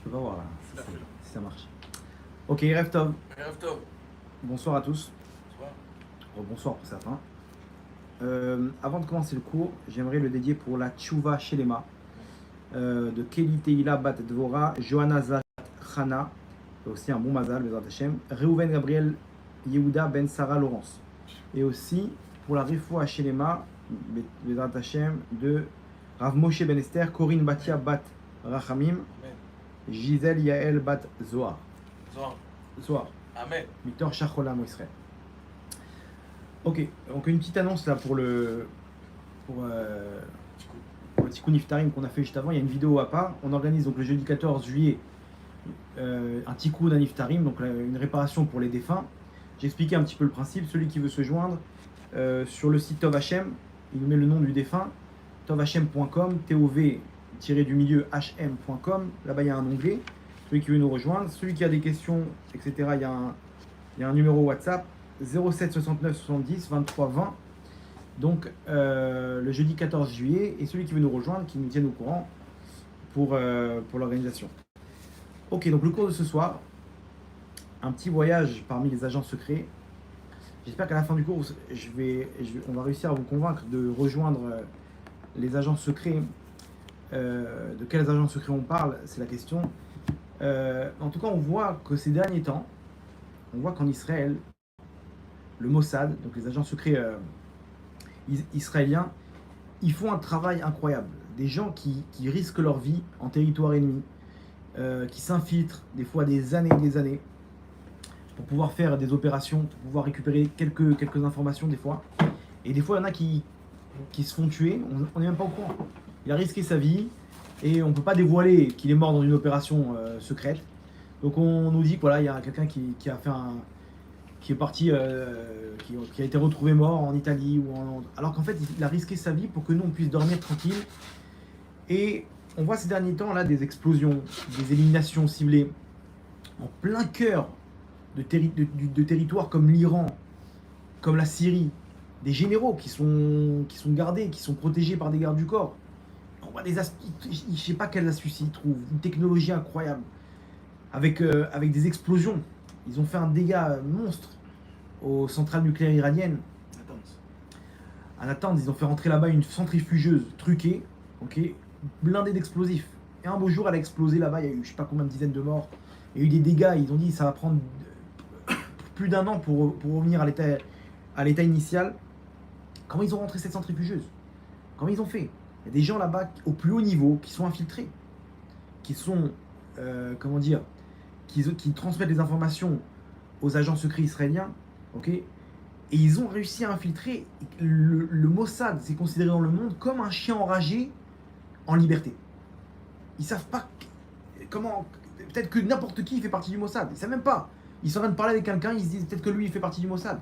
peux pas voir là, si ça marche. Ok, Erev Tov. Erev Tov. Bonsoir à tous. Bonsoir. Bonsoir pour certains. Avant de commencer le cours, j'aimerais le dédier pour la Tchouva Shelema de Keli Teila Bat Dvora, Johanna Zat Chana, aussi un bon mazal, Bezrat Hashem, Reuven Gabriel Yehuda Ben Sarah Laurence. Et aussi pour la Refoua Shelema, Bezrat Hashem, de Rav Moshe Ben Esther, Corinne Batia Bat Rachamim, Gisèle Yael Bat Zohar. Zohar. Amen. Victor Chacholam Israël. Ok, donc une petite annonce là pour le Tikkun Niftarim qu'on a fait juste avant. Il y a une vidéo à part. On organise donc le jeudi 14 juillet un Tikkun Niftarim, donc une réparation pour les défunts. J'ai expliqué un petit peu le principe. Celui qui veut se joindre sur le site Tov Hashem, il nous met le nom du défunt, tovhashem.com, tov-hm.com. Là-bas il y a un onglet. Celui qui veut nous rejoindre, celui qui a des questions, etc. Il y a un numéro WhatsApp 07 69 70 23 20. Donc le jeudi 14 juillet, et celui qui veut nous rejoindre, qui nous tienne au courant pour l'organisation. Ok, donc le cours de ce soir, un petit voyage parmi les agents secrets. J'espère qu'à la fin du cours, on va réussir à vous convaincre de rejoindre les agents secrets. De quels agents secrets on parle, c'est la question. En tout cas, on voit que ces derniers temps, on voit qu'en Israël, le Mossad, donc les agents secrets israéliens, ils font un travail incroyable. Des gens qui risquent leur vie en territoire ennemi, qui s'infiltrent des fois des années et des années pour pouvoir faire des opérations, pour pouvoir récupérer quelques informations des fois. Et des fois, il y en a qui se font tuer, on n'est même pas au courant. Il a risqué sa vie et on ne peut pas dévoiler qu'il est mort dans une opération secrète. Donc on nous dit que voilà, il y a quelqu'un qui est parti, qui a été retrouvé mort en Italie alors qu'en fait il a risqué sa vie pour que nous on puisse dormir tranquille. Et on voit ces derniers temps là des explosions, des éliminations ciblées en plein cœur de territoires comme l'Iran, comme la Syrie, des généraux qui sont gardés, qui sont protégés par des gardes du corps. On voit je sais pas quelles astuces ils trouvent, une technologie incroyable, avec des explosions. Ils ont fait un dégât monstre aux centrales nucléaires iraniennes. À Natanz, ils ont fait rentrer là-bas une centrifugeuse truquée, okay, blindée d'explosifs. Et un beau jour, elle a explosé là-bas, il y a eu je sais pas combien de dizaines de morts. Il y a eu des dégâts, ils ont dit que ça va prendre plus d'un an pour revenir à l'état initial. Comment ils ont rentré cette centrifugeuse? Comment ils ont fait? Il y a des gens là-bas au plus haut niveau qui sont infiltrés, qui sont, qui transmettent les informations aux agents secrets israéliens, ok? Et ils ont réussi à infiltrer. Le Mossad, c'est considéré dans le monde comme un chien enragé en liberté. Ils savent pas comment. Peut-être que n'importe qui fait partie du Mossad. Ils savent même pas. Ils sont en train de parler avec quelqu'un, ils se disent peut-être que lui il fait partie du Mossad.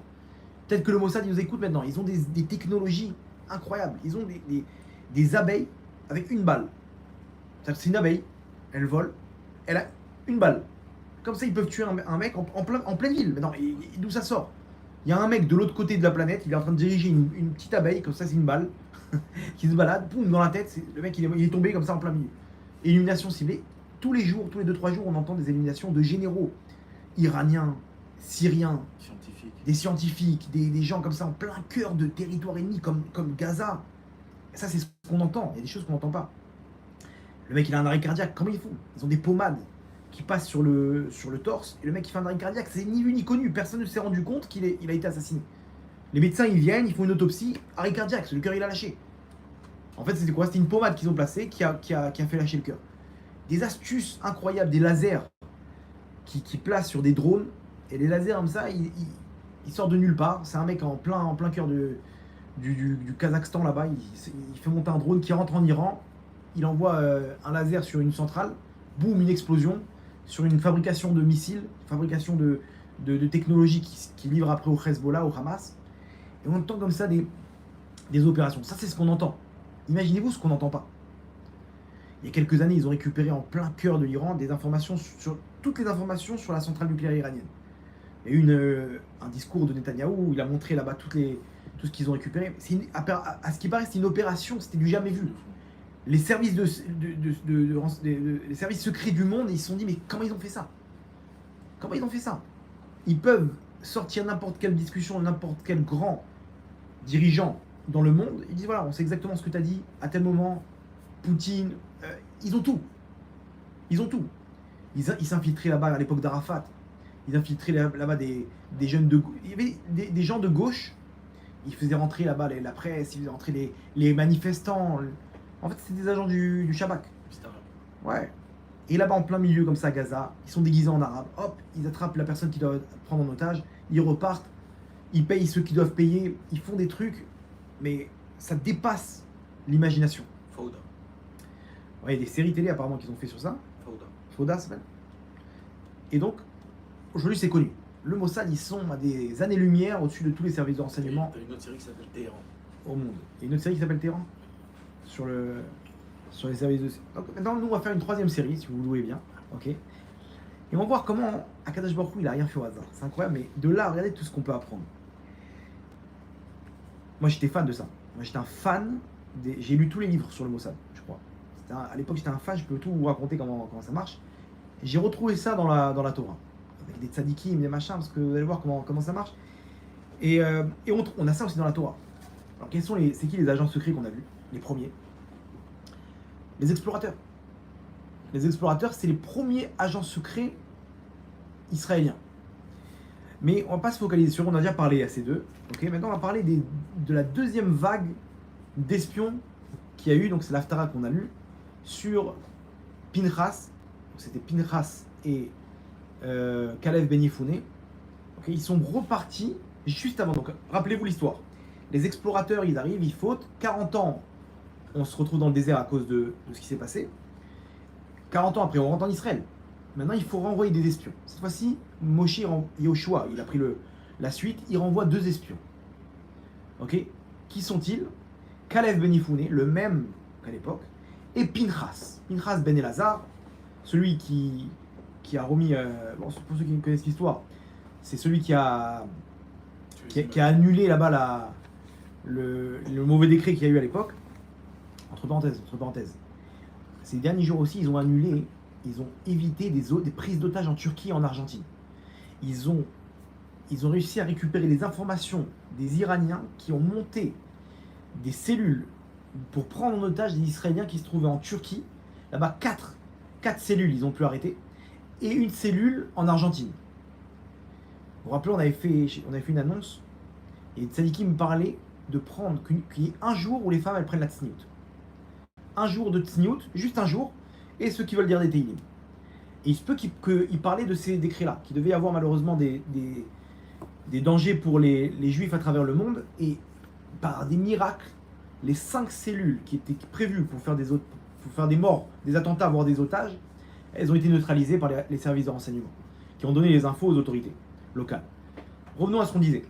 Peut-être que le Mossad il nous écoute maintenant. Ils ont des technologies incroyables. Ils ont des abeilles avec une balle. C'est une abeille, elle vole, elle a une balle. Comme ça, ils peuvent tuer un mec en pleine ville. Mais non, d'où ça sort? Il y a un mec de l'autre côté de la planète, il est en train de diriger une petite abeille, comme ça, c'est une balle, qui se balade, boum, dans la tête. Le mec, il est tombé comme ça en plein milieu. Élimination ciblée. Tous les jours, tous les 2-3 jours, on entend des éliminations de généraux iraniens, syriens, des scientifiques, des gens comme ça en plein cœur de territoire ennemi, comme Gaza. Et ça, c'est ce qu'on entend. Il y a des choses qu'on n'entend pas. Le mec, il a un arrêt cardiaque. Comment ils font? Ils ont des pommades qui passent sur le torse. Et le mec, il fait un arrêt cardiaque. C'est ni vu ni connu. Personne ne s'est rendu compte qu'il a été assassiné. Les médecins, ils viennent, ils font une autopsie. Arrêt cardiaque. Le cœur, il a lâché. En fait, c'était quoi? C'était une pommade qu'ils ont placée qui a fait lâcher le cœur. Des astuces incroyables. Des lasers qui placent sur des drones. Et les lasers comme ça, ils sortent de nulle part. C'est un mec en plein cœur du Kazakhstan là-bas. Il fait monter un drone qui rentre en Iran. Il envoie un laser sur une centrale, boum, une explosion sur une fabrication de missiles, fabrication de technologies qui livrent après au Hezbollah, au Hamas. Et on entend comme ça des opérations. Ça, c'est ce qu'on entend. Imaginez-vous ce qu'on n'entend pas. Il y a quelques années, ils ont récupéré en plein cœur de l'Iran toutes les informations sur la centrale nucléaire iranienne. Il y a eu un discours de Netanyahou où il a montré là-bas tout ce qu'ils ont récupéré. À ce qui paraît, c'est une opération, c'était du jamais vu. Les services, les services secrets du monde, ils se sont dit, mais comment ils ont fait ça? Comment ils ont fait ça? Ils peuvent sortir n'importe quelle discussion, n'importe quel grand dirigeant dans le monde, ils disent, voilà, on sait exactement ce que tu as dit, à tel moment, Poutine, ils ont tout. Ils ont tout. Ils s'infiltraient là-bas à l'époque d'Arafat. Ils infiltraient là-bas des jeunes de gauche. Il y avait des gens de gauche. Ils faisaient rentrer là-bas la presse, ils faisaient rentrer les manifestants. En fait, c'était des agents du Shabak. Ouais. Et là-bas, en plein milieu, comme ça, à Gaza, ils sont déguisés en arabe. Hop, ils attrapent la personne qu'ils doivent prendre en otage. Ils repartent. Ils payent ceux qui doivent payer. Ils font des trucs. Mais ça dépasse l'imagination. Fauda. Ouais, il y a des séries télé apparemment qu'ils ont fait sur ça. Fauda, ça s'appelle. Et donc, aujourd'hui, c'est connu. Le Mossad, ils sont à des années-lumière au-dessus de tous les services de renseignement. Il y a une autre série qui s'appelle Téhéran. Au monde. Il y a une autre série qui s'appelle Téhéran sur les services de. Donc maintenant, nous, on va faire une troisième série, si vous le voulez bien. Ok. Et on va voir comment Akadosh Baruch Hu, il a rien fait au hasard. C'est incroyable, mais de là, regardez tout ce qu'on peut apprendre. Moi, j'étais fan de ça. Moi, j'étais un fan. J'ai lu tous les livres sur le Mossad, je crois. À l'époque, j'étais un fan, je peux tout vous raconter comment ça marche. J'ai retrouvé ça dans la Torah. Avec des tzadikim, des machins, parce que vous allez voir comment ça marche. Et on a ça aussi dans la Torah. Alors, c'est qui les agents secrets qu'on a vus? Les premiers. Les explorateurs. Les explorateurs, c'est les premiers agents secrets israéliens. Mais on va pas se focaliser sur eux, on a déjà parlé à ces deux. Okay, maintenant, on va parler de la deuxième vague d'espions qu'il y a eu, donc c'est l'Haftara qu'on a lu, sur Pinchas. C'était Pinchas et Kalev Ben Yefouné. Okay, ils sont repartis juste avant. Donc, rappelez-vous l'histoire. Les explorateurs, ils arrivent, ils fautent. 40 ans, on se retrouve dans le désert à cause de ce qui s'est passé. 40 ans après, on rentre en Israël. Maintenant, il faut renvoyer des espions. Cette fois-ci, Moshe Yoshua, il a pris la suite, il renvoie 2 espions. Ok? Qui sont-ils? Kalev Ben Yefouné, le même qu'à l'époque, et Pinchas Ben Elazar, celui qui a remis, pour ceux qui connaissent l'histoire, c'est celui qui a annulé là-bas le mauvais décret qu'il y a eu à l'époque. Entre parenthèses. Ces derniers jours aussi, ils ont annulé, ils ont évité des prises d'otages en Turquie et en Argentine. Ils ont réussi à récupérer les informations des Iraniens qui ont monté des cellules pour prendre en otage des Israéliens qui se trouvaient en Turquie. Là-bas, 4 cellules, ils ont pu arrêter. Et une cellule en Argentine. Vous vous rappelez, on avait fait une annonce. Et Tzadiki me parlait de prendre qu'il y ait un jour où les femmes elles prennent la tsniout. Un jour de tsniout, juste un jour, et ceux qui veulent dire des Teilim. Et il se peut qu'il parlait de ces décrets-là, qu'il devait y avoir malheureusement des dangers pour les Juifs à travers le monde, et par des miracles, les 5 cellules qui étaient prévues pour faire des morts, des attentats, voire des otages, elles ont été neutralisées par les services de renseignement, qui ont donné les infos aux autorités locales. Revenons à ce qu'on disait.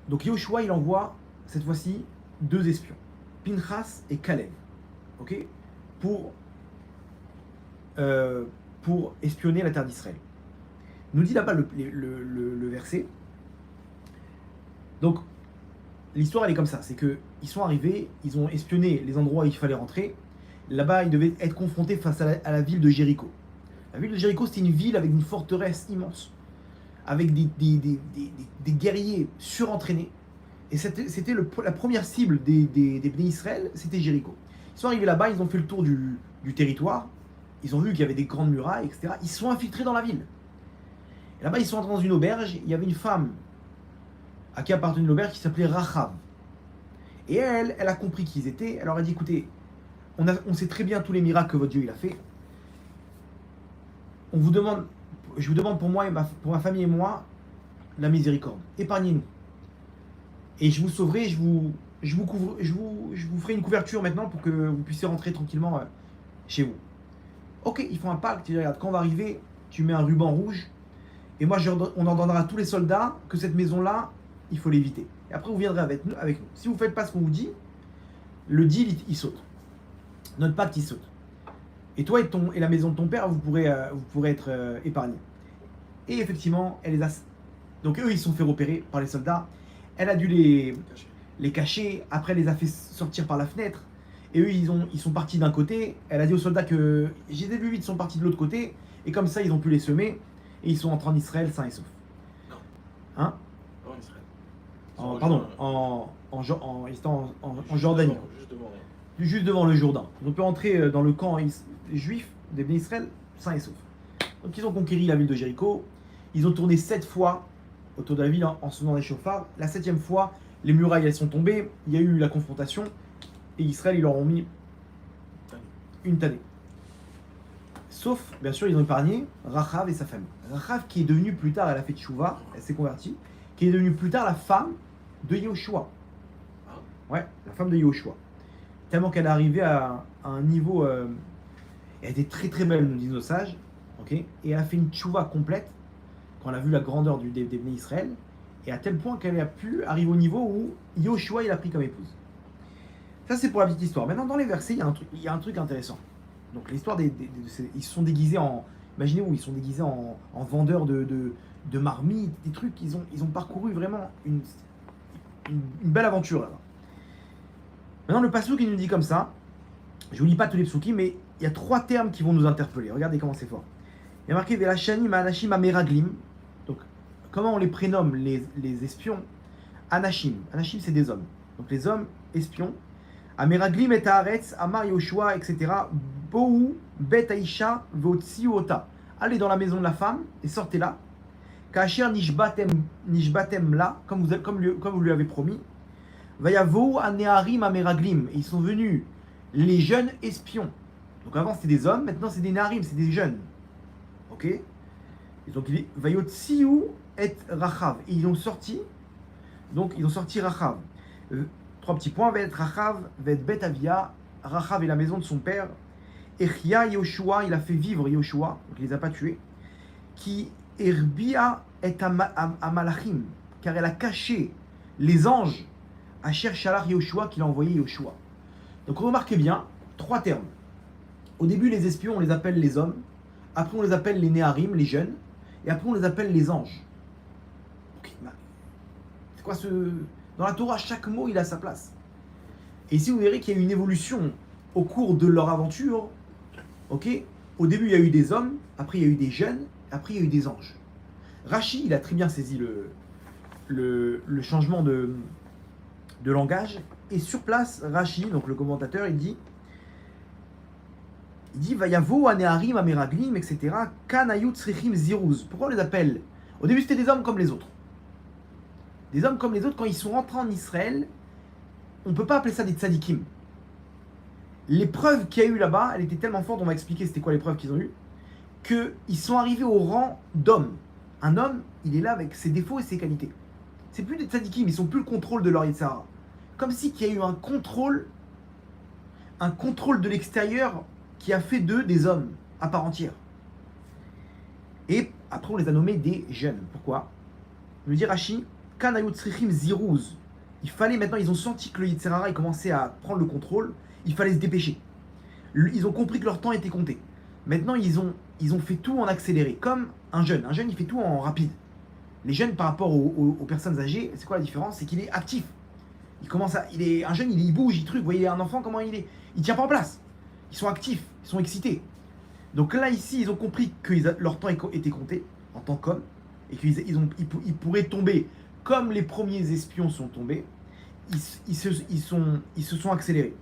Donc Yoshua, il envoie cette fois-ci 2 espions, Pinchas et Kalev, ok, pour espionner la terre d'Israël. Nous dit là-bas le verset. Donc l'histoire elle est comme ça, c'est que ils sont arrivés, ils ont espionné les endroits où il fallait rentrer. Là-bas, ils devaient être confrontés face à la ville de Jéricho. La ville de Jéricho, c'était une ville avec une forteresse immense, avec des guerriers surentraînés. Et c'était la première cible des Bnei Israël, c'était Jéricho. Ils sont arrivés là-bas, ils ont fait le tour du territoire, ils ont vu qu'il y avait des grandes murailles, etc. Ils sont infiltrés dans la ville. Et là-bas, ils sont entrés dans une auberge, il y avait une femme à qui appartenait l'auberge qui s'appelait Rachav. Et elle a compris qui ils étaient, elle leur a dit, écoutez, on sait très bien tous les miracles que votre Dieu il a fait. Je vous demande pour moi, pour ma famille et moi, la miséricorde. Épargnez-nous. Et je vous sauverai, je vous ferai une couverture maintenant pour que vous puissiez rentrer tranquillement chez vous. Ok, ils font un pacte, ils disent, regarde, quand on va arriver, tu mets un ruban rouge, et moi on ordonnera à tous les soldats que cette maison-là, il faut l'éviter. Et après vous viendrez avec nous. Si vous ne faites pas ce qu'on vous dit, le deal il saute. Notre pacte il saute. Et toi et la maison de ton père, vous pourrez être épargnés. Et effectivement, donc eux ils se sont fait repérer par les soldats. Elle a dû les cacher, après elle les a fait sortir par la fenêtre, et eux ils sont partis d'un côté, elle a dit aux soldats que j'ai vu vite, ils sont partis de l'autre côté, et comme ça ils ont pu les semer, et ils sont entrés en Israël sains et saufs. Non. Hein? Pas en Israël. Pardon, en Jordanie. Juste devant le Jourdain. Ils ont pu entrer dans le camp juif des Béné Israël sains et saufs. Donc ils ont conquéri la ville de Jéricho. Ils ont tourné 7 fois autour de la ville en sonnant des chauffards. La 7e fois, les murailles elles sont tombées. Il y a eu la confrontation. Et Israël, ils leur ont mis une tannée. Sauf, bien sûr, ils ont épargné Rachav et sa famille. Rachav qui est devenue plus tard, elle a fait tchouva, elle s'est convertie, qui est devenue plus tard la femme de Yoshua. Ouais, la femme de Yoshua. Tellement qu'elle est arrivée à un niveau... elle était très très belle, nous disent nos sages. Okay, et elle a fait une tchouva complète quand elle a vu la grandeur des Béné Israël. Et à tel point qu'elle a pu arriver au niveau où Yoshua il a pris comme épouse. Ça c'est pour la petite histoire. Maintenant dans les versets, il y a un truc intéressant. Donc l'histoire ils se sont déguisés en... Imaginez-vous, ils sont déguisés en vendeurs de marmites, des trucs. Ils ont parcouru vraiment une belle aventure là-bas. Maintenant le passouk il nous dit comme ça. Je vous lis pas tous les psoukim, mais il y a 3 termes qui vont nous interpeller. Regardez comment c'est fort. Il y a marqué Velashani Anashim Ameraglim. Donc comment on les prénomme les espions? Anashim. Anashim c'est des hommes. Donc les hommes espions. Ameraglim et Haaretz, Amar Yoshua, etc. Bohu, Bet Aisha, Votziota. Allez dans la maison de la femme et sortez-la. Kacher Nishbatem la, comme vous lui avez promis. Vayavo Aneharim Ameraglim. Et ils sont venus, les jeunes espions. Donc avant c'était des hommes, maintenant c'est des Neharim, c'est des jeunes. Ok? Et donc il dit Vayotziu et Rachav. Et ils ont sorti, donc ils ont sorti Rachav. 3 petits points,Vet Rachav, Vet Bet Avia. Rachav est la maison de son père. Echia Yoshua, il a fait vivre Yoshua, donc il les a pas tués. Qui Erbia et Amalachim, car elle a caché les anges à Cher Shalach Yoshua qu'il a envoyé Yoshua. Donc remarquez bien, 3 termes. Au début, les espions, on les appelle les hommes. Après, on les appelle les Neharim, les jeunes. Et après, on les appelle les anges. Okay, c'est quoi ce... Dans la Torah, chaque mot, il a sa place. Et ici, vous verrez qu'il y a eu une évolution au cours de leur aventure. Ok? Au début, il y a eu des hommes. Après, il y a eu des jeunes. Après, il y a eu des anges. Rashi, il a très bien saisi le changement de langage. Et sur place, Rashi, donc le commentateur, il dit Vayavo, Aneharim, Ameraglim, etc. Kanayut, Srichim, Ziruz. Pourquoi on les appelle? Au début, c'était des hommes comme les autres. Des hommes comme les autres, quand ils sont rentrés en Israël, on ne peut pas appeler ça des tzadikim. L'épreuve qu'il y a eu là-bas, elle était tellement forte, on va expliquer c'était quoi l'épreuve qu'ils ont eue, qu'ils sont arrivés au rang d'homme. Un homme, il est là avec ses défauts et ses qualités. C'est plus des tzadikim, ils sont plus le contrôle de leur Yitzhara. Comme si qu'il y a eu un contrôle de l'extérieur qui a fait d'eux des hommes à part entière. Et après on les a nommés des jeunes. Pourquoi? Me dit Rashi, Kanayut Srichim Ziruz. Il fallait maintenant, ils ont senti que le Yitzhara il commençait à prendre le contrôle, il fallait se dépêcher. Ils ont compris que leur temps était compté. Maintenant ils ont fait tout en accéléré, comme un jeune. Un jeune il fait tout en rapide. Les jeunes par rapport aux personnes âgées, c'est quoi la différence? C'est qu'il est actif. Un jeune, il bouge, il truc. Vous voyez un enfant comment il est? Il tient pas en place. Ils sont actifs, ils sont excités. Donc là ici, ils ont compris que leur temps était compté en tant qu'hommes et qu'ils pourraient tomber comme les premiers espions sont tombés. Ils se sont accélérés.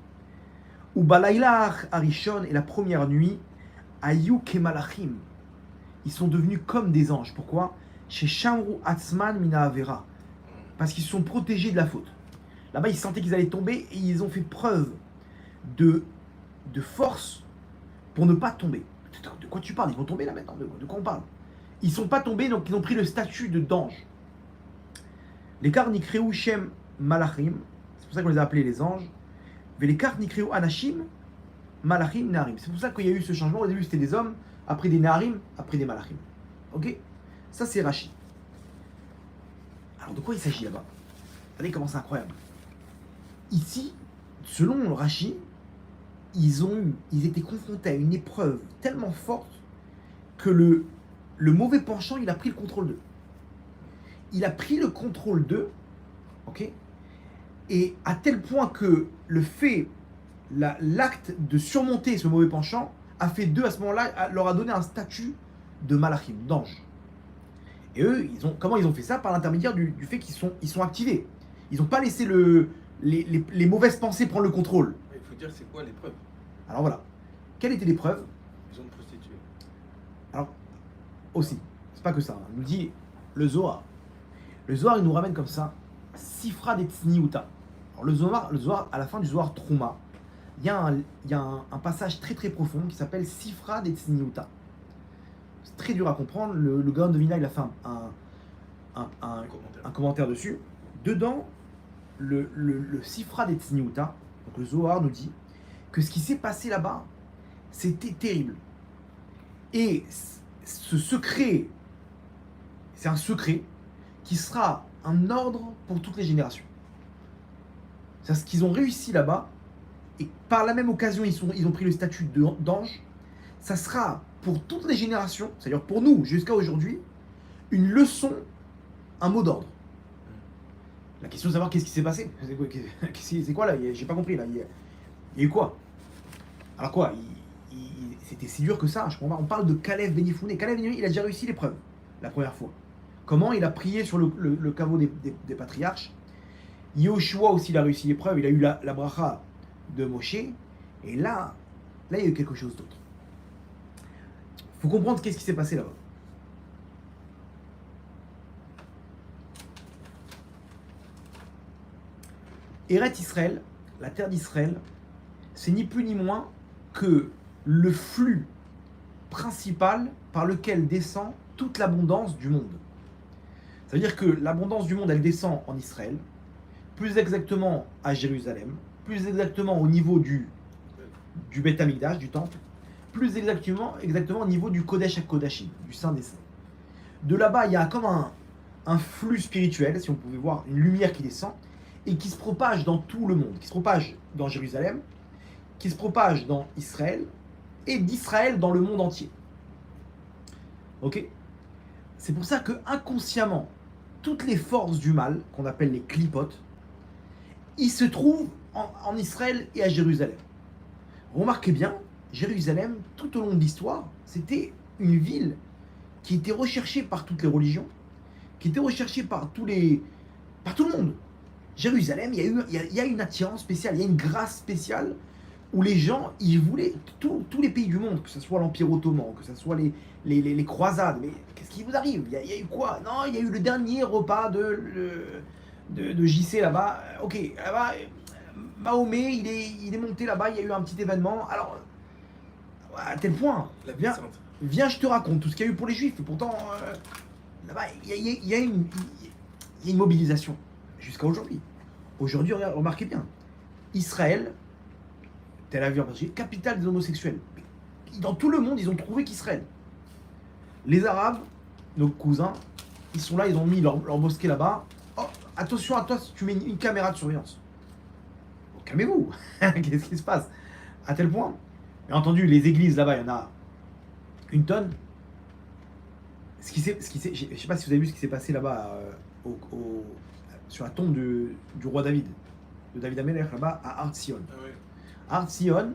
Ou Balayla Arishon et la première nuit, Ayu Kemalachim. Ils sont devenus comme des anges. Pourquoi? Chez Shamru Atzman Mina Avera. Parce qu'ils se sont protégés de la faute. Là-bas, ils sentaient qu'ils allaient tomber et ils ont fait preuve de force pour ne pas tomber. De quoi tu parles? Ils vont tomber là maintenant? De quoi on parle? Ils ne sont pas tombés, donc ils ont pris le statut d'ange. Les Karnikreu Shem Malachim, c'est pour ça qu'on les a appelés les anges. Mais les Karnikreu Anashim, Malachim, Naharim. C'est pour ça qu'il y a eu ce changement. Au début, c'était des hommes, après des Naharim, après des Malachim. Ok? Ça, c'est Rashi. Alors, de quoi il s'agit là-bas? Regardez comment c'est incroyable. Ici, selon Rashi, ils étaient confrontés à une épreuve tellement forte que le mauvais penchant, il a pris le contrôle d'eux. Il a pris le contrôle d'eux, ok? Et à tel point que le fait, l'acte de surmonter ce mauvais penchant a fait d'eux à ce moment-là, leur a donné un statut de malachim, d'ange. Et eux, comment ils ont fait ça? Par l'intermédiaire du fait ils sont activés. Ils n'ont pas laissé les mauvaises pensées prendre le contrôle. Il faut dire c'est quoi l'épreuve? Alors voilà. Quelle était l'épreuve? Ils ont une prostituée. Alors, aussi, c'est pas que ça. Il nous dit le Zohar. Le Zohar, il nous ramène comme ça Sifra des Tzniuta. Alors le Zohar, à la fin du Zohar Trouma, il y a un passage très très profond qui s'appelle Sifra des Tzniuta. C'est très dur à comprendre. Le Gaon de Vilna, il a fait un commentaire dessus. Dedans, le Sifra des Tzniuta, donc le Zohar nous dit que ce qui s'est passé là-bas, c'était terrible. Et ce secret, c'est un secret qui sera un ordre pour toutes les générations. C'est ce qu'ils ont réussi là-bas, et par la même occasion, ils ont pris le statut d'ange. Ça sera pour toutes les générations, c'est-à-dire pour nous jusqu'à aujourd'hui, une leçon, un mot d'ordre. La question de savoir qu'est-ce qui s'est passé. C'est quoi là? J'ai pas compris là. Il y a eu quoi? Alors quoi? C'était si dur que ça. Je comprends pas. On parle de Kalev Ben Yefouné. Kalev Ben Yefouné, il a déjà réussi l'épreuve la première fois. Comment il a prié sur le caveau des patriarches. Yoshua aussi, il a réussi l'épreuve. Il a eu la bracha de Moshe. Et là, il y a eu quelque chose d'autre. Il faut comprendre qu'est-ce qui s'est passé là-bas. Eret Israël, la terre d'Israël, c'est ni plus ni moins que le flux principal par lequel descend toute l'abondance du monde. Ça veut dire que l'abondance du monde, elle descend en Israël, plus exactement à Jérusalem, plus exactement au niveau du Beth Amikdash, du temple, plus exactement au niveau du Kodesh HaKodashim, du Saint des Saints. De là-bas, il y a comme un flux spirituel, si on pouvait voir, une lumière qui descend, et qui se propage dans tout le monde, qui se propage dans Jérusalem, qui se propage dans Israël, et d'Israël dans le monde entier. Ok? C'est pour ça que inconsciemment, toutes les forces du mal, qu'on appelle les clipotes, ils se trouvent en Israël et à Jérusalem. Remarquez bien, Jérusalem, tout au long de l'histoire, c'était une ville qui était recherchée par toutes les religions, qui était recherchée par tout le monde. Jérusalem, il y a une attirance spéciale, il y a une grâce spéciale où les gens, ils voulaient, tous les pays du monde, que ce soit l'Empire ottoman, que ce soit les croisades, mais qu'est-ce qui vous arrive? Il y a eu quoi? Non, il y a eu le dernier repas de JC là-bas. Ok, là-bas, Mahomet, il est monté là-bas, il y a eu un petit événement. Alors, à tel point, viens, je te raconte tout ce qu'il y a eu pour les Juifs. Et pourtant, là-bas, il y a une mobilisation jusqu'à aujourd'hui. Aujourd'hui, remarquez bien, Israël, Tel Aviv en particulier, capitale des homosexuels. Dans tout le monde, ils ont trouvé qu'Israël. Les Arabes, nos cousins, ils sont là, ils ont mis leur mosquée là-bas. Oh, attention à toi si tu mets une caméra de surveillance. Oh, calmez-vous. Qu'est-ce qui se passe? À tel point. Bien entendu, les églises là-bas, il y en a une tonne. Je ne sais pas si vous avez vu ce qui s'est passé là-bas sur la tombe du roi David, de David Amelech, là-bas à Har Zion. Ah ouais. Har Zion,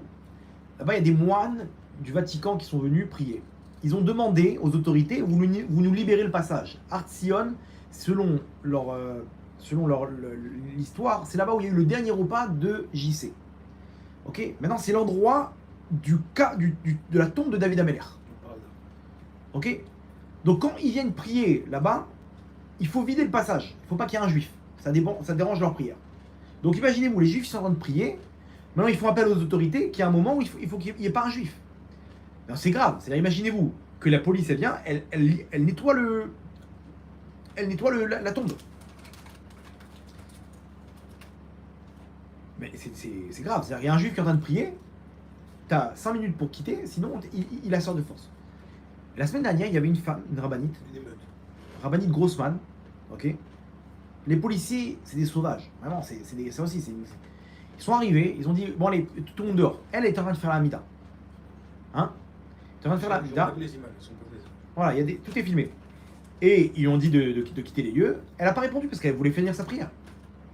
là-bas, il y a des moines du Vatican qui sont venus prier. Ils ont demandé aux autorités, vous nous libérez le passage. Har Zion, selon l'histoire, c'est là-bas où il y a eu le dernier repas de JC. Ok. Maintenant, c'est l'endroit de la tombe de David Amelech. Ok. Donc quand ils viennent prier là-bas, il faut vider le passage. Il ne faut pas qu'il y ait un juif. Ça dérange leur prière. Donc imaginez-vous, les juifs sont en train de prier. Maintenant, ils font appel aux autorités qu'il y a un moment où il faut qu'il n'y ait pas un juif. C'est grave. C'est-à-dire, imaginez-vous que la police, elle vient, elle nettoie la tombe. Mais c'est grave. C'est-à-dire, il y a un juif qui est en train de prier. Tu as 5 minutes pour quitter, sinon il la sort de force. La semaine dernière, il y avait une femme, une rabbinite, rabbinite Grossman, ok. Les policiers, c'est des sauvages, vraiment, ça aussi, ils sont arrivés, ils ont dit, bon allez, tout le monde dehors. Elle est en train de faire la mida. Hein? Elle est en train de faire la mida. Voilà, tout est filmé. Et ils lui ont dit de quitter les lieux. Elle n'a pas répondu parce qu'elle voulait finir sa prière.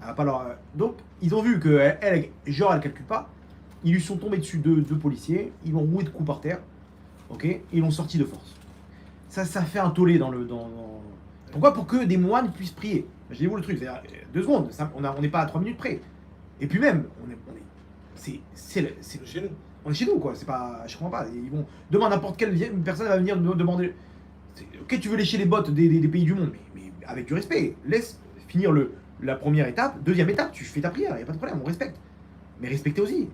Elle va pas leur... Donc, ils ont vu que elle calcule pas. Ils lui sont tombés dessus deux policiers. Ils l'ont roué de coups par terre. Ok. Et ils l'ont sorti de force. Ça fait un tollé dans le... Pourquoi? Pour que des moines puissent prier. Imaginez-vous le truc. C'est-à-dire, 2 secondes. On n'est pas à 3 minutes près. Et puis même, c'est Chez nous. on est chez nous, quoi. C'est pas... Je comprends pas. Ils vont... Demain, n'importe quelle personne va venir nous demander... Ok, tu veux lécher les bottes des pays du monde, mais avec du respect. Laisse finir la première étape. Deuxième étape, tu fais ta prière, y a pas de problème, on respecte. Mais respectez aussi.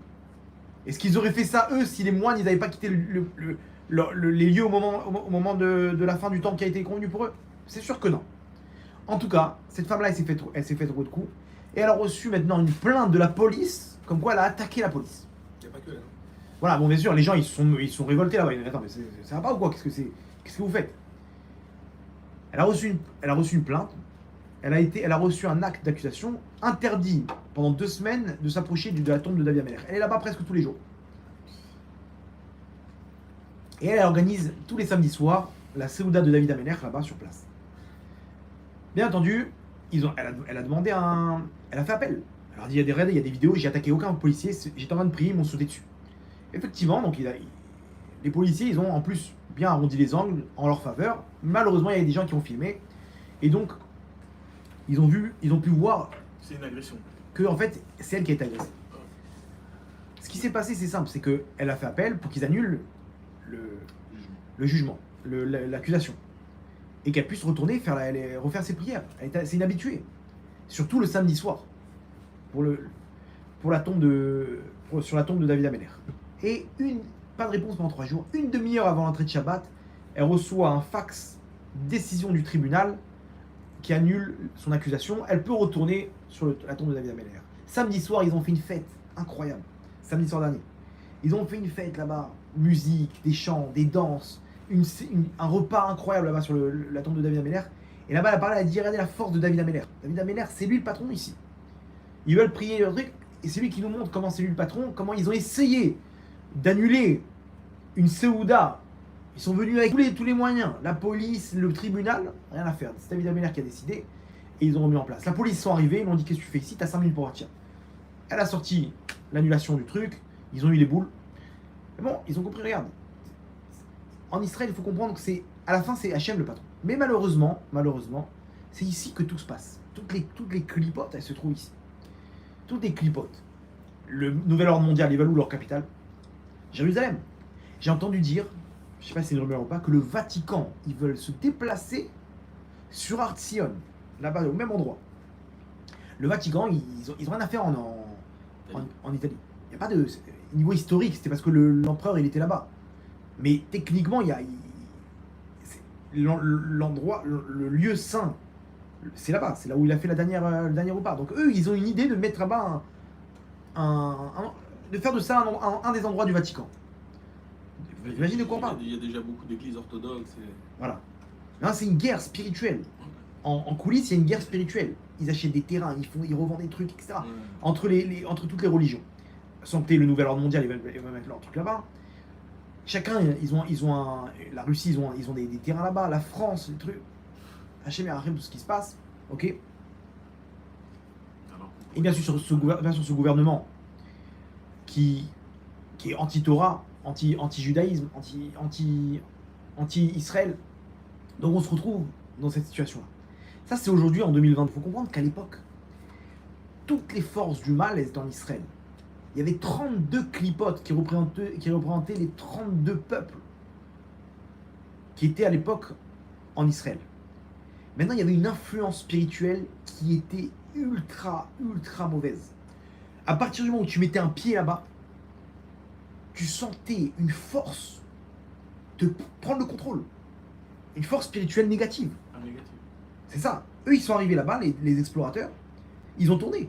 Est-ce qu'ils auraient fait ça, eux, si les moines, ils n'avaient pas quitté les lieux au moment de la fin du temps qui a été convenu pour eux? C'est sûr que non. En tout cas, cette femme-là, elle s'est fait trop de coups. Et elle a reçu maintenant une plainte de la police, comme quoi elle a attaqué la police. Il n'y a pas que elle. Voilà, bon, bien sûr, les gens, ils sont révoltés là-bas. Attends, mais ça va pas ou quoi? Qu'est-ce que vous faites? Elle a reçu une plainte. Elle a reçu un acte d'accusation interdit pendant 2 semaines de s'approcher de la tombe de David Ameller. Elle est là-bas presque tous les jours. Et elle organise tous les samedis soirs la Séouda de David Ameller là-bas sur place. Bien entendu, elle a demandé elle a fait appel. Elle a dit il y a des raids, il y a des vidéos, j'ai attaqué aucun policier, j'étais en train de prier, ils m'ont sauté dessus. Effectivement, donc les policiers, ils ont en plus bien arrondi les angles en leur faveur. Malheureusement, il y a des gens qui ont filmé. Et donc, ils ont pu voir C'est une agression. que en fait, c'est elle qui a été agressée. Ce qui s'est passé, c'est simple, c'est qu'elle a fait appel pour qu'ils annulent le jugement, l'accusation. Et qu'elle puisse retourner refaire ses prières. C'est une habituée. Surtout le samedi soir. Sur la tombe de David Ameller. Et pas de réponse pendant 3 jours. Une demi-heure avant l'entrée de Shabbat, elle reçoit un fax, décision du tribunal, qui annule son accusation. Elle peut retourner sur la tombe de David Ameller. Samedi soir, ils ont fait une fête incroyable. Samedi soir dernier. Ils ont fait une fête là-bas. Musique, des chants, des danses, un repas incroyable là-bas sur la tombe de David Ameller. Et là-bas, elle a parlé, elle a dit regardez la force de David Ameller. David Ameller, c'est lui le patron ici. Ils veulent prier le truc, et c'est lui qui nous montre comment c'est lui le patron, comment ils ont essayé d'annuler une Séouda. Ils sont venus avec tous les moyens, la police, le tribunal, rien à faire. C'est David Ameller qui a décidé, et ils ont remis en place. La police sont arrivés, ils m'ont dit qu'est-ce que tu fais ici, t'as 5 minutes pour partir. Elle a sorti l'annulation du truc, ils ont eu les boules. Mais bon, ils ont compris, regarde. En Israël, il faut comprendre que à la fin, c'est Hachem le patron. Mais malheureusement, c'est ici que tout se passe. Toutes les clipotes, elles se trouvent ici. Toutes les clipotes. Le nouvel ordre mondial, ils veulent où leur capitale? Jérusalem. J'ai entendu dire, je sais pas si c'est une rumeur ou pas, que le Vatican, ils veulent se déplacer sur Artsion, là-bas, au même endroit. Le Vatican, ils ont rien à faire en Italie. Il n'y a pas de... Niveau historique, c'était parce que l'empereur, il était là-bas. Mais techniquement, l'endroit, le lieu saint, c'est là-bas. C'est là où il a fait le dernier repas. Donc eux, ils ont une idée de mettre là-bas de faire de ça un des endroits du Vatican. Vous imaginez de quoi on parle? Il y a déjà beaucoup d'églises orthodoxes. Voilà. Là, c'est une guerre spirituelle. En coulisses, il y a une guerre spirituelle. Ils achètent des terrains, ils revendent des trucs, etc. Ouais. Entre toutes les religions. Sans que le nouvel ordre mondial, ils veulent mettre leur truc là-bas. Chacun, la Russie, ils ont des terrains là-bas. La France, les trucs. Hachem et Arachem, tout ce qui se passe. Ok. Et bien sûr, ce gouvernement qui est anti-Torah, anti-judaïsme, anti-Israël. Donc on se retrouve dans cette situation-là. Ça, c'est aujourd'hui, en 2020. Il faut comprendre qu'à l'époque, toutes les forces du mal étaient en Israël. Il y avait 32 clipotes qui représentaient les 32 peuples qui étaient à l'époque en Israël. Maintenant, il y avait une influence spirituelle qui était ultra mauvaise. À partir du moment où tu mettais un pied là-bas, tu sentais une force de prendre le contrôle. Une force spirituelle négative. C'est ça. Eux, ils sont arrivés là-bas, les explorateurs, ils ont tourné.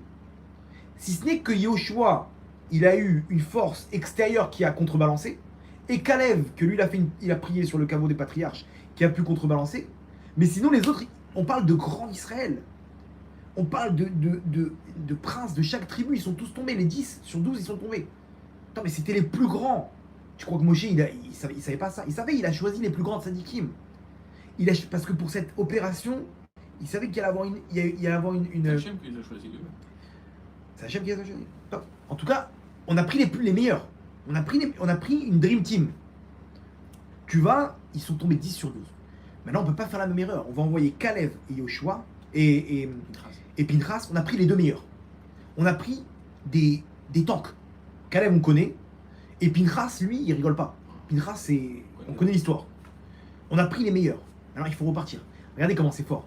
Si ce n'est que Yehoshua, il a eu une force extérieure qui a contrebalancé, et Caleb, que lui, il a prié sur le caveau des patriarches, qui a pu contrebalancer. Mais sinon, les autres, on parle de grand Israël. On parle de princes de chaque tribu, ils sont tous tombés. Les 10 sur 12, ils sont tombés. Attends, mais c'était les plus grands. Tu crois que Moshe, il savait pas ça? Il a choisi les plus grands tzadikim. Parce que pour cette opération, il savait qu'il allait avoir une... C'est Hachem qui les a choisis lui-même. C'est Hachem qui les a choisis. Top. En tout cas, on a pris les meilleurs. On a pris une Dream Team. Ils sont tombés 10 sur 12. Maintenant, on ne peut pas faire la même erreur. On va envoyer Kalev et Yoshua et Pinchas. On a pris les deux meilleurs. On a pris des tanks. Kalev, on connaît. Et Pinchas, lui, il rigole pas. Pinchas, on connaît l'histoire. On a pris les meilleurs. Alors, il faut repartir. Regardez comment c'est fort.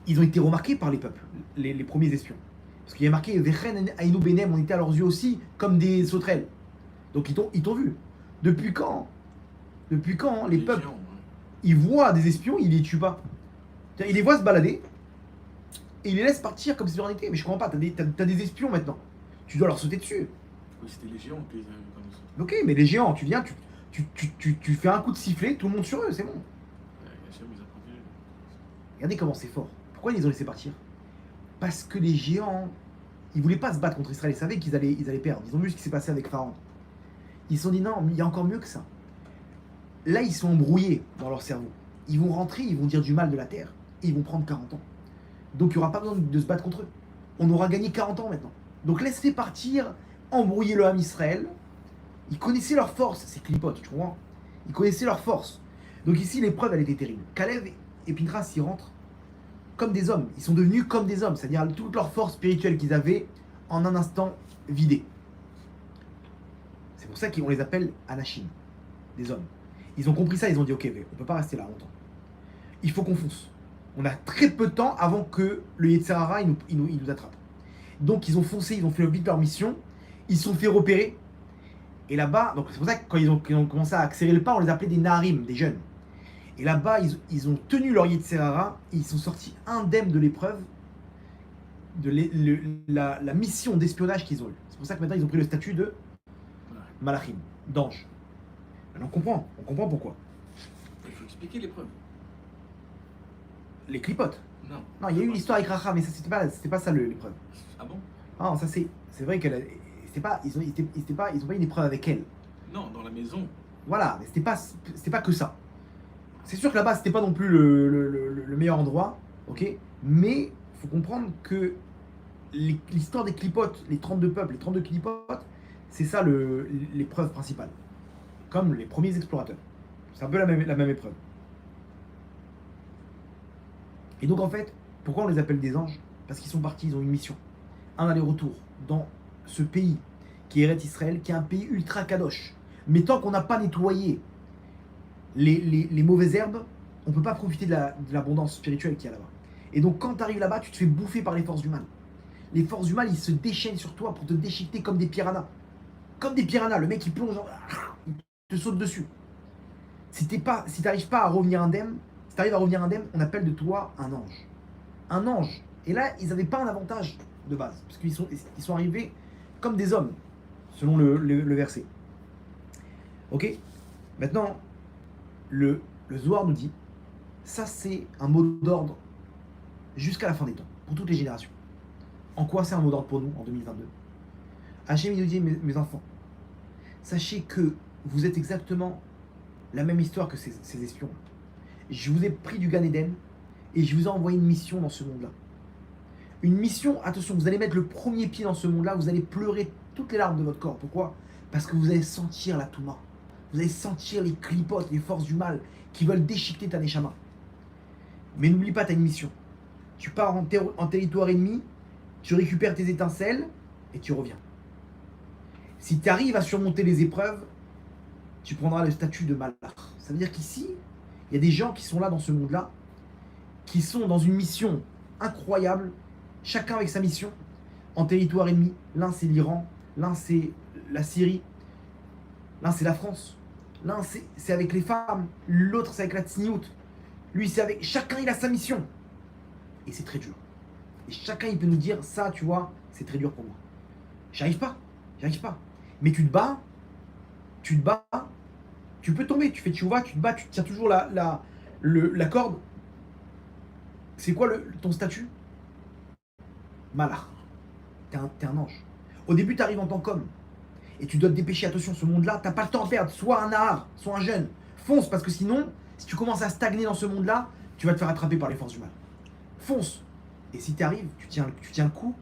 Ils ont été remarqués par les peuples, les premiers espions. Parce qu'il y a marqué Vechen Aïnou Benem, on était à leurs yeux aussi comme des sauterelles. Donc ils t'ont vu. Depuis quand les peuples, géants, ouais. ils voient des espions, ils les tuent pas. Ils les voient se balader et ils les laissent partir comme si de rien n'était. Mais je comprends pas, t'as des espions maintenant. Tu dois leur sauter dessus. Oui, c'était les géants qui les avaient comme ça. Ok, mais les géants, tu viens, tu fais un coup de sifflet, tout le monde sur eux, c'est bon. Hachem les a protégés. Regardez comment c'est fort. Pourquoi ils les ont laissés partir? Parce que les géants, ils voulaient pas se battre contre Israël, ils savaient qu'ils allaient perdre. Ils ont vu ce qui s'est passé avec Pharaon. Ils se sont dit non, mais il y a encore mieux que ça. Là, ils sont embrouillés dans leur cerveau. Ils vont rentrer, ils vont dire du mal de la terre, et ils vont prendre 40 ans. Donc il n'y aura pas besoin de se battre contre eux. On aura gagné 40 ans maintenant. Donc laisse-les partir, embrouiller le Ham Israël. Ils connaissaient leur force, ces clipotes, tu vois. Ils connaissaient leur force. Donc ici, l'épreuve, elle était terrible. Kalev et Pinchas, ils rentrent comme des hommes. Ils sont devenus comme des hommes, c'est-à-dire toute leur force spirituelle qu'ils avaient en un instant vidée. C'est pour ça qu'on les appelle Anashim, des hommes. Ils ont compris ça, ils ont dit ok, on peut pas rester là longtemps. Il faut qu'on fonce. On a très peu de temps avant que le Yetzer Hara il nous attrape. Donc ils ont foncé, ils ont fait vite leur mission, ils se sont fait repérer. Et là-bas, donc c'est pour ça que quand ils ont commencé à accélérer le pas, on les appelait des Naharim, des jeunes. Et là-bas, ils ont tenu leur Yetzer Hara, et ils sont sortis indemnes de l'épreuve, de la mission d'espionnage qu'ils ont eue. C'est pour ça que maintenant ils ont pris le statut de Malachim, d'ange. Alors on comprend pourquoi. Il faut expliquer l'épreuve. Les clipotes. Non. Non, il y a eu l'histoire avec Racha, mais ça c'était pas ça l'épreuve. Ah bon? Non, ça c'est vrai qu'elle ils ont pas une épreuve avec elle. Non, dans la maison. Voilà, mais c'était pas que ça. C'est sûr que là-bas c'était pas non plus le meilleur endroit, ok. Mais faut comprendre que l'histoire des clipotes, les 32 peuples, les 32 clipotes, c'est ça l'épreuve principale. Comme les premiers explorateurs. C'est un peu la même épreuve. Et donc en fait, pourquoi on les appelle des anges? Parce qu'ils sont partis, ils ont une mission. Un aller-retour dans ce pays qui est Eretz Israël, qui est un pays ultra kadosh. Mais tant qu'on n'a pas nettoyé les mauvaises herbes, on ne peut pas profiter de l'abondance spirituelle qu'il y a là-bas. Et donc quand tu arrives là-bas, tu te fais bouffer par les forces du mal. Les forces du mal, ils se déchaînent sur toi pour te déchiqueter comme des piranhas. Comme des piranhas, le mec il plonge, il te saute dessus. Si tu n'arrives pas à revenir indemne, si tu arrives à revenir indemne, on appelle de toi un ange. Un ange. Et là, ils n'avaient pas un avantage de base, parce qu'ils sont arrivés comme des hommes, selon le verset. Ok. Maintenant, le Zohar nous dit, ça c'est un mot d'ordre jusqu'à la fin des temps, pour toutes les générations. En quoi c'est un mot d'ordre pour nous en 2022? Hachem nous dit, mes enfants, sachez que vous êtes exactement la même histoire que ces espions. Je vous ai pris du Gan Eden et je vous ai envoyé une mission dans ce monde-là. Une mission, attention, vous allez mettre le premier pied dans ce monde-là, vous allez pleurer toutes les larmes de votre corps. Pourquoi? Parce que vous allez sentir la Touma. Vous allez sentir les clipotes, les forces du mal qui veulent déchiqueter ta Neshama. Mais n'oublie pas, tu as une mission. Tu pars en territoire ennemi, tu récupères tes étincelles et tu reviens. Si tu arrives à surmonter les épreuves, tu prendras le statut de Malach. Ça veut dire qu'ici, il y a des gens qui sont là dans ce monde-là, qui sont dans une mission incroyable, chacun avec sa mission, en territoire ennemi. L'un c'est l'Iran, l'un c'est la Syrie, l'un c'est la France, l'un c'est avec les femmes, l'autre c'est avec la Tzniout. Lui c'est avec... Chacun il a sa mission. Et c'est très dur. Et chacun il peut nous dire, ça tu vois, c'est très dur pour moi. J'arrive pas. Mais tu te bats, tu peux tomber, tu te bats, tu tiens toujours la corde. C'est quoi ton statut? Malach. T'es un ange. Au début, tu arrives en tant qu'homme. Et tu dois te dépêcher. Attention, ce monde-là, t'as pas le temps à perdre. Soit un nahar, soit un jeune. Fonce, parce que sinon, si tu commences à stagner dans ce monde-là, tu vas te faire attraper par les forces du mal. Fonce. Et si tu arrives, tu tiens le coup.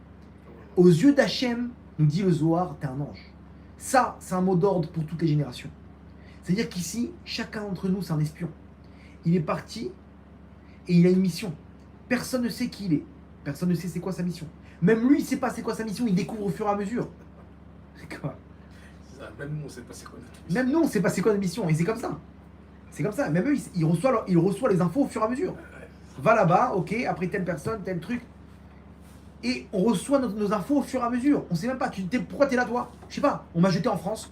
Aux yeux d'Hachem, nous dit le Zohar, t'es un ange. Ça, c'est un mot d'ordre pour toutes les générations. C'est-à-dire qu'ici, chacun d'entre nous, c'est un espion. Il est parti et il a une mission. Personne ne sait qui il est. Personne ne sait c'est quoi sa mission. Même lui, il ne sait pas c'est quoi sa mission, il découvre au fur et à mesure. C'est quoi? Même nous, on sait pas c'est quoi notre mission. Même nous, on ne sait pas c'est quoi notre mission. Et c'est comme ça. C'est comme ça. Même eux, ils reçoivent les infos au fur et à mesure. Va là-bas, ok, après telle personne, tel truc. Et on reçoit nos infos au fur et à mesure. On sait même pas. Pourquoi tu es là, toi? Je sais pas. On m'a jeté en France,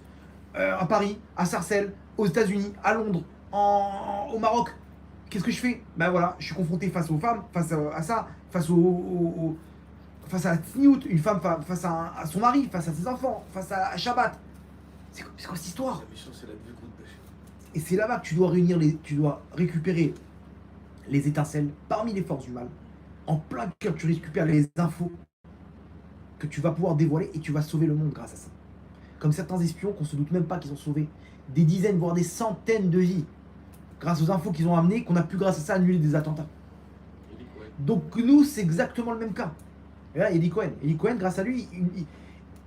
à Paris, à Sarcelles, aux États-Unis, à Londres, au Maroc. Qu'est-ce que je fais? Ben voilà, je suis confronté face aux femmes, face à ça, face à la tsniout, une femme face à son mari, face à ses enfants, face à Shabbat. C'est quoi cette histoire? La mission, c'est la vie de pêche. Et c'est là-bas que tu dois récupérer les étincelles parmi les forces du mal. En plein cœur, tu récupères les infos que tu vas pouvoir dévoiler et tu vas sauver le monde grâce à ça. Comme certains espions qu'on se doute même pas qu'ils ont sauvé des dizaines, voire des centaines de vies grâce aux infos qu'ils ont amenées, qu'on a pu grâce à ça annuler des attentats. Donc nous, c'est exactement le même cas. Et là, Eli Cohen, grâce à lui,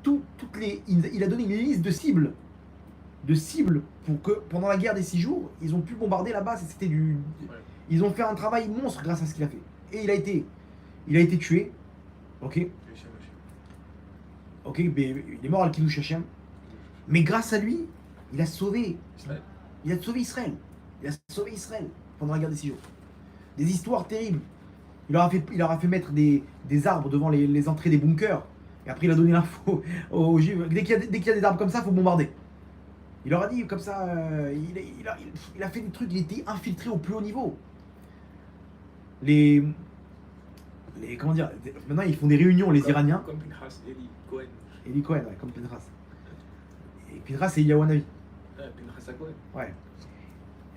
il a donné une liste de cibles pour que pendant la guerre des 6 jours, ils ont pu bombarder la base. Ils ont fait un travail monstre grâce à ce qu'il a fait. Et il a été tué. Ok, mais il est mort à Kiddush Hashem. Mais grâce à lui, il a sauvé Israël. Il a sauvé Israël pendant la guerre des 6 jours. Des histoires terribles. Il leur a fait mettre des arbres devant les entrées des bunkers. Et après, il a donné l'info aux Juifs. Dès qu'il y a des arbres comme ça, il faut bombarder. Il leur a dit comme ça. Il a fait des trucs. Il était infiltré au plus haut niveau. Comment dire? Maintenant, ils font des réunions, les Iraniens. Comme Pinchas, Eli Cohen. Eli Cohen, ouais, comme Pinchas. Et Pinchas, c'est Eliyahu Hanavi. Pinchas à Cohen. Ouais.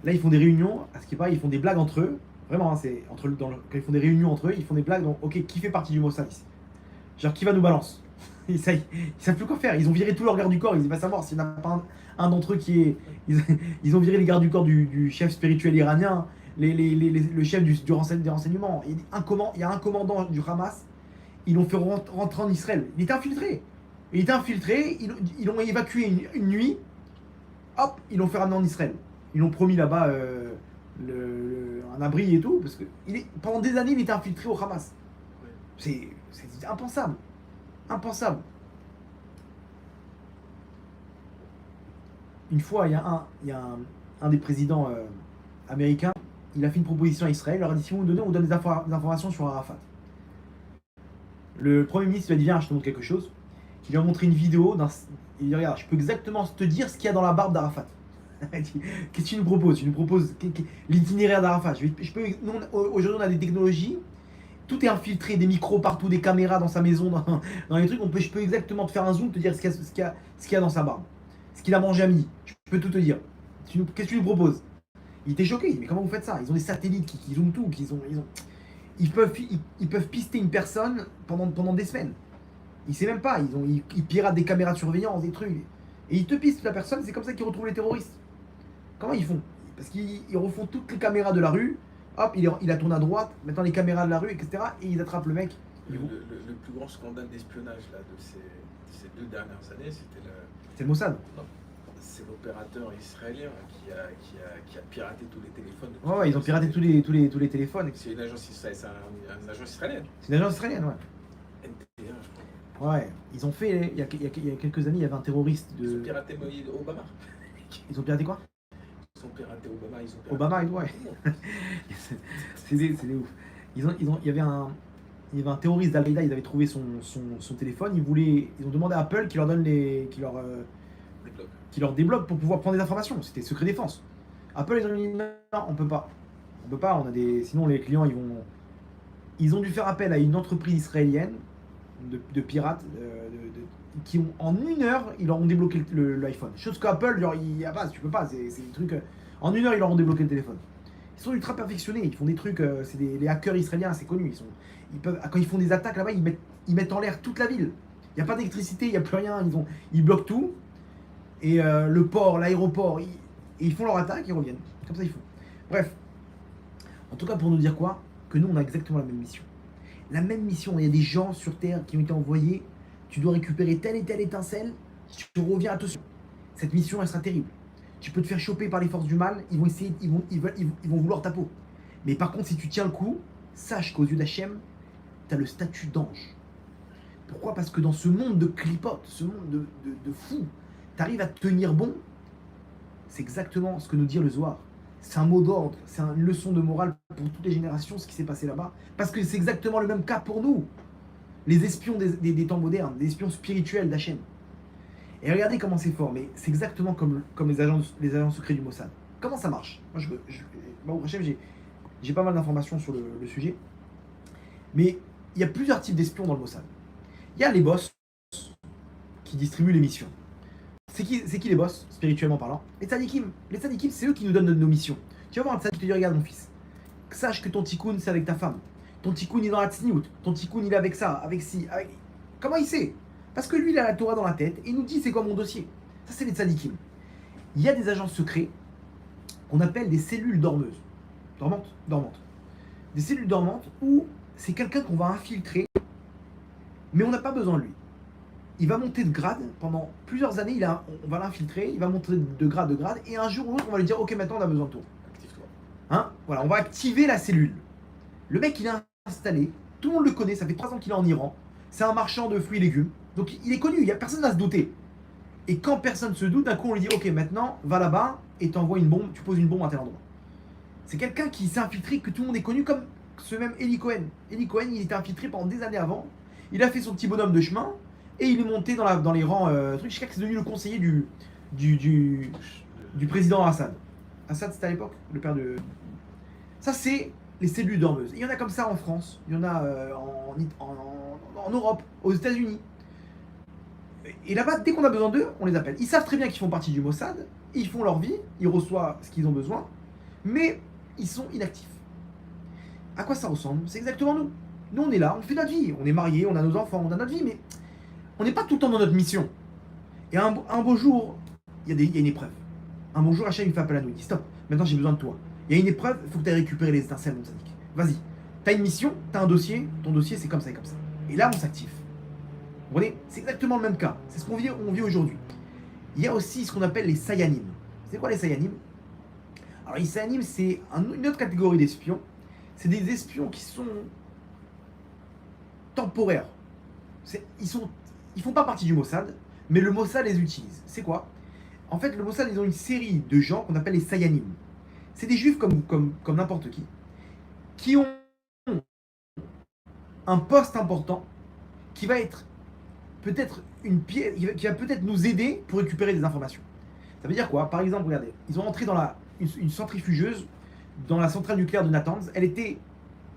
Là, ils font des réunions, à ce qui paraît, ils font des blagues entre eux. Vraiment, hein, c'est quand ils font des réunions entre eux, ils font des blagues. Donc, ok, qui fait partie du Mossad ici? Genre, qui va nous balance? Ils savent plus quoi faire. Ils ont viré tous leurs gardes du corps. Ils vont savoir s'il n'y en a pas un d'entre eux qui est. Ils ont viré les gardes du corps du chef spirituel iranien, le chef des renseignements. Il y a un commandant du Hamas. Ils l'ont fait rentrer en Israël. Il était infiltré. Ils l'ont évacué une nuit. Hop, ils l'ont fait ramener en Israël. Ils l'ont promis là-bas un abri et tout. Parce que pendant des années, il était infiltré au Hamas. C'est impensable. Impensable. Une fois, il y a un des présidents américains, il a fait une proposition à Israël. Il leur a dit, si vous me donnez, on vous donne des informations sur Arafat. Le Premier ministre lui a dit, viens, je te montre quelque chose. Il lui a montré une vidéo. Il dit, regarde, je peux exactement te dire ce qu'il y a dans la barbe d'Arafat. Qu'est-ce que tu nous proposes? Tu nous proposes l'itinéraire d'Arafat. Aujourd'hui, on a des technologies. Tout est infiltré, des micros partout, des caméras dans sa maison, dans les trucs. Je peux exactement te faire un zoom, te dire ce qu'il y a dans sa barbe. Ce qu'il a mangé à midi. Je peux tout te dire. Qu'est-ce que tu nous proposes? Il était choqué. Il dit, mais comment vous faites ça? Ils ont des satellites qui zooment tout. Ils peuvent pister une personne pendant des semaines. Il sait même pas. Ils piratent des caméras de surveillance, des trucs. Et ils te pistent la personne. C'est comme ça qu'ils retrouvent les terroristes. Comment ils font? Parce qu'ils refont toutes les caméras de la rue. Hop, il a tourné à droite, maintenant les caméras de la rue, etc. Et ils attrapent le mec. Le plus grand scandale d'espionnage là, de ces 2 dernières années, c'est le Mossad. Non, c'est l'opérateur israélien qui a piraté tous les téléphones. Ouais, ils ont piraté tous les téléphones. C'est une agence israélienne. C'est une agence israélienne, ouais. NT1, je crois. Ouais, ils ont fait, il y a quelques années, il y avait un terroriste de... Ils ont piraté Obama. Ils ont piraté quoi? Ils ont piraté Obama, Obama, ouais. c'est des ouf. Il y avait un terroriste d'Al-Qaïda, ils avaient trouvé son téléphone, ils ont demandé à Apple qu'il leur donne qui leur débloque pour pouvoir prendre des informations. C'était secret défense. Apple, ils ont dit non, on peut pas. Sinon les clients ils ont dû faire appel à une entreprise israélienne de pirates qui ont en 1 heure ils leur ont débloqué l'iPhone. Chose qu'Apple, genre tu peux pas, c'est des trucs. En 1 heure ils leur ont débloqué le téléphone. Ils sont ultra perfectionnés, ils font des trucs, c'est les hackers israéliens assez connus. Quand ils font des attaques là-bas, ils mettent en l'air toute la ville. Il n'y a pas d'électricité, il n'y a plus rien, ils bloquent tout. Et le port, l'aéroport, ils font leur attaque, ils reviennent. Comme ça ils font. Bref. En tout cas pour nous dire quoi? Que nous on a exactement la même mission. La même mission, il y a des gens sur Terre qui ont été envoyés tu dois récupérer telle et telle étincelle, tu reviens, attention, cette mission elle sera terrible. Tu peux te faire choper par les forces du mal, ils vont essayer, ils vont vouloir ta peau. Mais par contre, si tu tiens le coup, sache qu'aux yeux d'Hachem, tu as le statut d'ange. Pourquoi? Parce que dans ce monde de clipotes, ce monde de fous, tu arrives à tenir bon. C'est exactement ce que nous dit le Zohar. C'est un mot d'ordre, c'est une leçon de morale pour toutes les générations, ce qui s'est passé là-bas. Parce que c'est exactement le même cas pour nous, les espions des temps modernes, les espions spirituels d'Hachem. Et regardez comment c'est fort, mais c'est exactement comme les agents secrets du Mossad. Comment ça marche? Moi, Hachem, j'ai pas mal d'informations sur le sujet. Mais il y a plusieurs types d'espions dans le Mossad. Il y a les boss qui distribuent les missions. C'est qui les boss, spirituellement parlant? Les tzadikim. Les tzadikim, c'est eux qui nous donnent nos missions. Tu vas voir un tzadik qui te dit, regarde mon fils, sache que ton tikkun, c'est avec ta femme. Ton tikkun, il est dans la tsniout. Ton tikkun, il est avec ça, avec ci, avec... Comment il sait? Parce que lui, il a la Torah dans la tête et il nous dit c'est quoi mon dossier. Ça, c'est les tzadikim. Il y a des agents secrets qu'on appelle des cellules dormeuses. Dormantes. Des cellules dormantes où c'est quelqu'un qu'on va infiltrer, mais on n'a pas besoin de lui. Il va monter de grade pendant plusieurs années, on va l'infiltrer, il va monter de grade, et un jour ou l'autre, on va lui dire ok, maintenant on a besoin de toi. Active-toi. Hein? Voilà, on va activer la cellule. Le mec, il est installé, tout le monde le connaît, ça fait 3 ans qu'il est en Iran, c'est un marchand de fruits et légumes, donc il est connu, il n'y a personne à se douter. Et quand personne se doute, d'un coup on lui dit ok, maintenant va là-bas et t'envoies une bombe, tu poses une bombe à tel endroit. C'est quelqu'un qui s'est infiltré, que tout le monde est connu, comme ce même Eli Cohen. Eli Cohen, il était infiltré pendant des années avant, il a fait son petit bonhomme de chemin, et il est monté dans les rangs, jusqu'à ce qu'il est devenu le conseiller du président Assad. Assad, c'était à l'époque, le père de... Ça, c'est les cellules dormeuses. Il y en a comme ça en France, il y en a en Europe, aux États-Unis. Et là-bas, dès qu'on a besoin d'eux, on les appelle. Ils savent très bien qu'ils font partie du Mossad, ils font leur vie, ils reçoivent ce qu'ils ont besoin, mais ils sont inactifs. À quoi ça ressemble? C'est exactement nous. Nous, on est là, on fait notre vie, on est mariés, on a nos enfants, on a notre vie, mais on n'est pas tout le temps dans notre mission. Et un beau jour, il y a une épreuve. Un bon jour, Hachem, il fait appel à nous, il dit stop, maintenant j'ai besoin de toi. Il y a une épreuve, il faut que tu ailles récupérer les étincelles, mon sadique. Vas-y, tu as une mission, tu as un dossier, ton dossier c'est comme ça et comme ça. Et là, on s'active. Vous comprenez? C'est exactement le même cas. C'est ce qu'on vit aujourd'hui. Il y a aussi ce qu'on appelle les Sayanim. C'est quoi les Sayanim? Alors, les Sayanim, c'est une autre catégorie d'espions. C'est des espions qui sont temporaires. Ils font pas partie du Mossad, mais le Mossad les utilise. C'est quoi? En fait, le Mossad, ils ont une série de gens qu'on appelle les Sayanim. C'est des juifs comme n'importe qui ont un poste important qui va être peut-être une pièce, qui va peut-être nous aider pour récupérer des informations. Ça veut dire quoi? Par exemple, regardez, ils ont entré dans une centrifugeuse dans la centrale nucléaire de Natanz. Elle était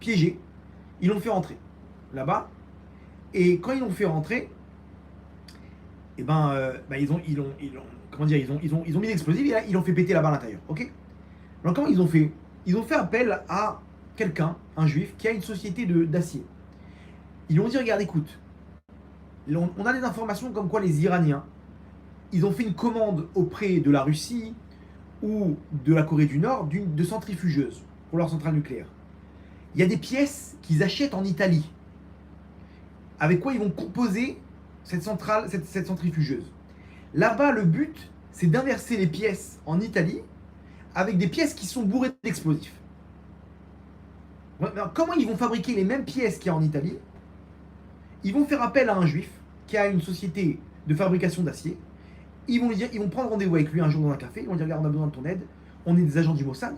piégée. Ils l'ont fait rentrer là-bas. Et quand ils l'ont fait rentrer, ils ont mis l'explosif et là, ils l'ont fait péter là-bas à l'intérieur. Ok? Alors comment ils ont fait? Ils ont fait appel à quelqu'un, un juif, qui a une société d'acier. Ils lui ont dit regarde, écoute, on a des informations comme quoi les Iraniens, ils ont fait une commande auprès de la Russie ou de la Corée du Nord de centrifugeuses pour leur centrale nucléaire. Il y a des pièces qu'ils achètent en Italie, avec quoi ils vont composer cette centrifugeuse. Là-bas, le but, c'est d'inverser les pièces en Italie avec des pièces qui sont bourrées d'explosifs. Alors, comment ils vont fabriquer les mêmes pièces qu'il y a en Italie? Ils vont faire appel à un juif qui a une société de fabrication d'acier. Ils vont prendre rendez-vous avec lui un jour dans un café. Ils vont dire regarde, on a besoin de ton aide. On est des agents du Mossad.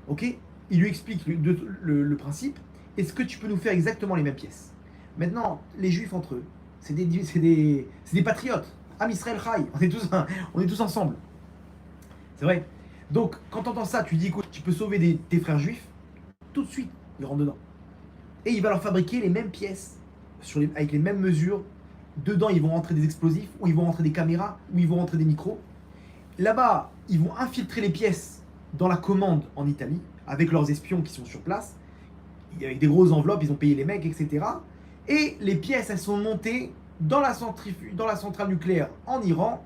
Ok? Il lui explique le principe. Est-ce que tu peux nous faire exactement les mêmes pièces? Maintenant, les juifs entre eux, c'est des patriotes. Am Israël Chai, on est tous ensemble. C'est vrai. Donc, quand tu entends ça, tu dis écoute, tu peux sauver tes frères juifs, tout de suite, ils rentrent dedans. Et il va leur fabriquer les mêmes pièces, avec les mêmes mesures. Dedans, ils vont rentrer des explosifs, ou ils vont rentrer des caméras, ou ils vont rentrer des micros. Là-bas, ils vont infiltrer les pièces dans la commande en Italie, avec leurs espions qui sont sur place. Avec des grosses enveloppes, ils ont payé les mecs, etc. Et les pièces, elles sont montées dans la centrale nucléaire en Iran.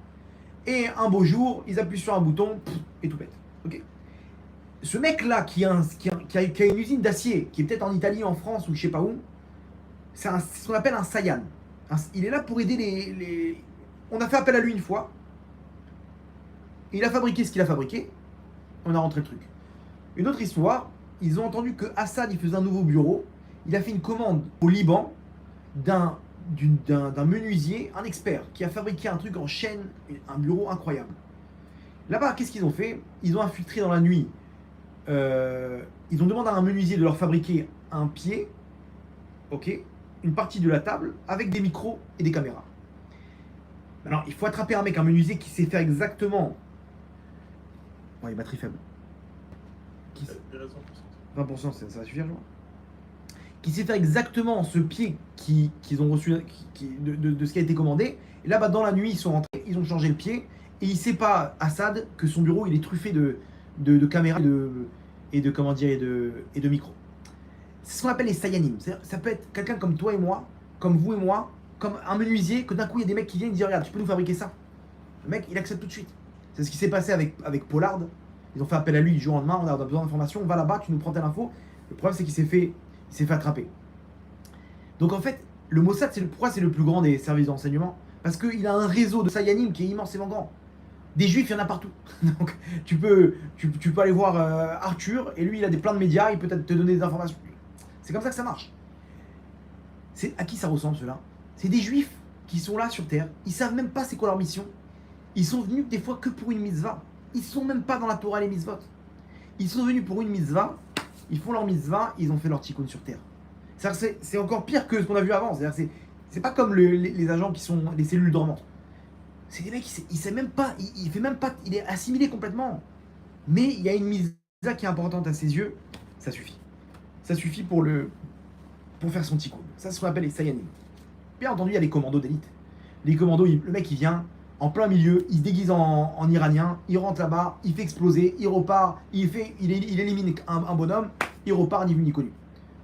Et un beau jour, ils appuient sur un bouton, et tout pète. Okay, ce mec-là qui a une usine d'acier, qui est peut-être en Italie, en France, ou je sais pas où, c'est ce qu'on appelle un Sayan. Il est là pour aider On a fait appel à lui une fois. Il a fabriqué ce qu'il a fabriqué. On a rentré le truc. Une autre histoire, ils ont entendu que Assad il faisait un nouveau bureau. Il a fait une commande au Liban d'un menuisier, un expert, qui a fabriqué un truc en chaîne, un bureau incroyable. Là-bas, qu'est-ce qu'ils ont fait? Ils ont infiltré dans la nuit. Ils ont demandé à un menuisier de leur fabriquer un pied, ok, une partie de la table, avec des micros et des caméras. Alors, il faut attraper un mec, un menuisier qui sait faire exactement. Ouais, batterie faible. Qui... 20%, ça va suffire, je vois. Qui sait faire exactement ce pied qu'ils ont reçu de ce qui a été commandé. Et là, dans la nuit, ils sont rentrés, ils ont changé le pied. Et il ne sait pas, Assad, que son bureau, il est truffé de caméras et de micros. C'est ce qu'on appelle les Sayanim. Ça peut être quelqu'un comme toi et moi, comme vous et moi, comme un menuisier, que d'un coup, il y a des mecs qui viennent et disent regarde, tu peux nous fabriquer ça. Le mec, il accepte tout de suite. C'est ce qui s'est passé avec Pollard. Ils ont fait appel à lui du jour au lendemain, on a besoin d'informations, on va là-bas, tu nous prends telle info. Le problème, c'est qu'il s'est fait attraper. Donc en fait, le Mossad, pourquoi c'est le plus grand des services d'enseignement? Parce qu'il a un réseau de Sayanim qui est immensément grand. Des juifs, il y en a partout. Donc tu peux aller voir Arthur, et lui, il a plein de médias, il peut te donner des informations. C'est comme ça que ça marche. À qui ça ressemble, cela? C'est des juifs qui sont là sur Terre, ils savent même pas c'est quoi leur mission. Ils sont venus des fois que pour une mitzvah. Ils sont même pas dans la Torah les mitzvot. Ils sont venus pour une mitzvah, ils font leur mitzvah, ils ont fait leur tikkun sur Terre. C'est encore pire que ce qu'on a vu avant. C'est pas comme les agents qui sont les cellules dormantes. C'est des mecs, il sait même pas, il fait même pas, il est assimilé complètement. Mais il y a une mitzvah qui est importante à ses yeux, ça suffit. Ça suffit pour faire son tikkun. Ça, c'est ce qu'on appelle les sayanim. Bien entendu, il y a les commandos d'élite. Les commandos, le mec, il vient en plein milieu, il se déguise en iranien, il rentre là-bas, il fait exploser, il repart, il élimine un bonhomme, il repart ni vu ni connu.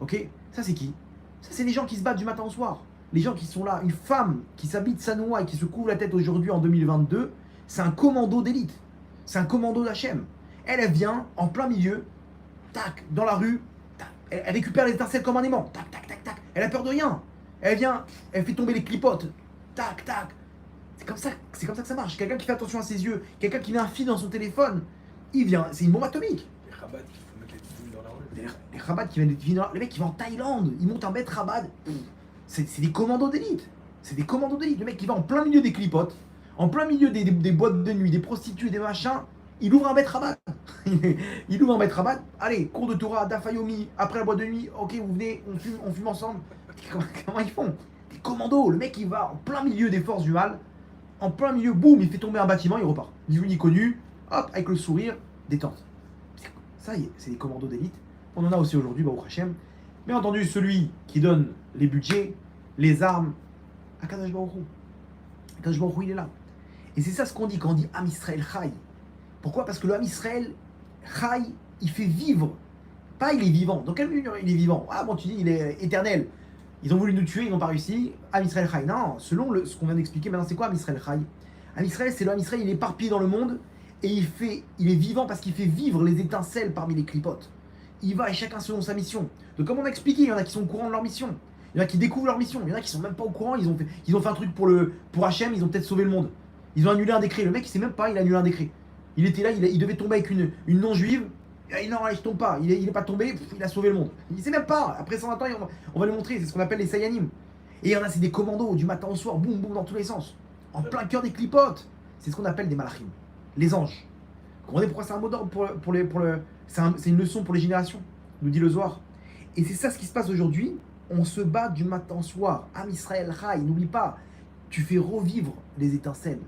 Ok? Ça, c'est qui? Ça, c'est les gens qui se battent du matin au soir. Les gens qui sont là. Une femme qui s'habille de Sanoa et qui se couvre la tête aujourd'hui en 2022, c'est un commando d'élite. C'est un commando d'Hachem. Elle vient en plein milieu, tac, dans la rue, tac, elle récupère les étincelles comme un aimant, tac, tac, tac, tac. Elle a peur de rien. Elle vient, elle fait tomber les clipotes, tac, tac. C'est comme ça que ça marche. Quelqu'un qui fait attention à ses yeux, quelqu'un qui met un fil dans son téléphone, il vient, c'est une bombe atomique. Les rabats qui font mettre les films dans la rue. Les rabats qui viennent des le mec qui va en Thaïlande, il monte un bête rabat. C'est des commandos d'élite. C'est des commandos d'élite. Le mec qui va en plein milieu des clipotes, en plein milieu des boîtes de nuit, des prostituées, des machins, il ouvre un bête rabat. Il ouvre un bête rabat. Allez, cours de Torah, Dafayomi, après la boîte de nuit, ok, vous venez, on fume ensemble. Comment ils font? Des commandos. Le mec il va en plein milieu des forces du mal, en plein milieu, boum, il fait tomber un bâtiment, il repart. Ni vu ni connu, hop, avec le sourire, détente. Ça y est, c'est des commandos d'élite. On en a aussi aujourd'hui, au Hachem. Bien entendu, celui qui donne les budgets, les armes, Akadosh Baruch Hu. Akadosh Baruch Hu, il est là. Et c'est ça ce qu'on dit quand on dit Am Israël Chai. Pourquoi? Parce que le Am Israël Chai, il fait vivre. Pas il est vivant. Dans quelle mesure il est vivant? Ah bon, tu dis, il est éternel. Ils ont voulu nous tuer, ils n'ont pas réussi. Am Israël Chai. Non, selon ce qu'on vient d'expliquer, maintenant c'est quoi Am Israël Chai? Am Israël, c'est le Am Israël, il est éparpillé dans le monde et il est vivant parce qu'il fait vivre les étincelles parmi les clipotes. Il va et chacun selon sa mission. Donc comme on a expliqué, il y en a qui sont au courant de leur mission. Il y en a qui découvrent leur mission. Il y en a qui sont même pas au courant. Ils ont fait un truc pour Hachem, ils ont peut-être sauvé le monde. Ils ont annulé un décret. Le mec, il sait même pas, il a annulé un décret. Il était là, il devait tomber avec une non-juive. Non, il tombe pas. Il est pas tombé, il a sauvé le monde. Il sait même pas. Après 120 ans, on va le montrer. C'est ce qu'on appelle les Sayanim. Et il y en a, c'est des commandos du matin au soir, boum, boum, dans tous les sens. En plein cœur des clipotes. C'est ce qu'on appelle des malachim. Les anges. Vous comprenez pourquoi c'est un mot d'ordre c'est une leçon pour les générations, nous dit le Zohar. Et c'est ça ce qui se passe aujourd'hui. On se bat du matin au soir. Am Israël Chai, n'oublie pas, tu fais revivre les étincelles.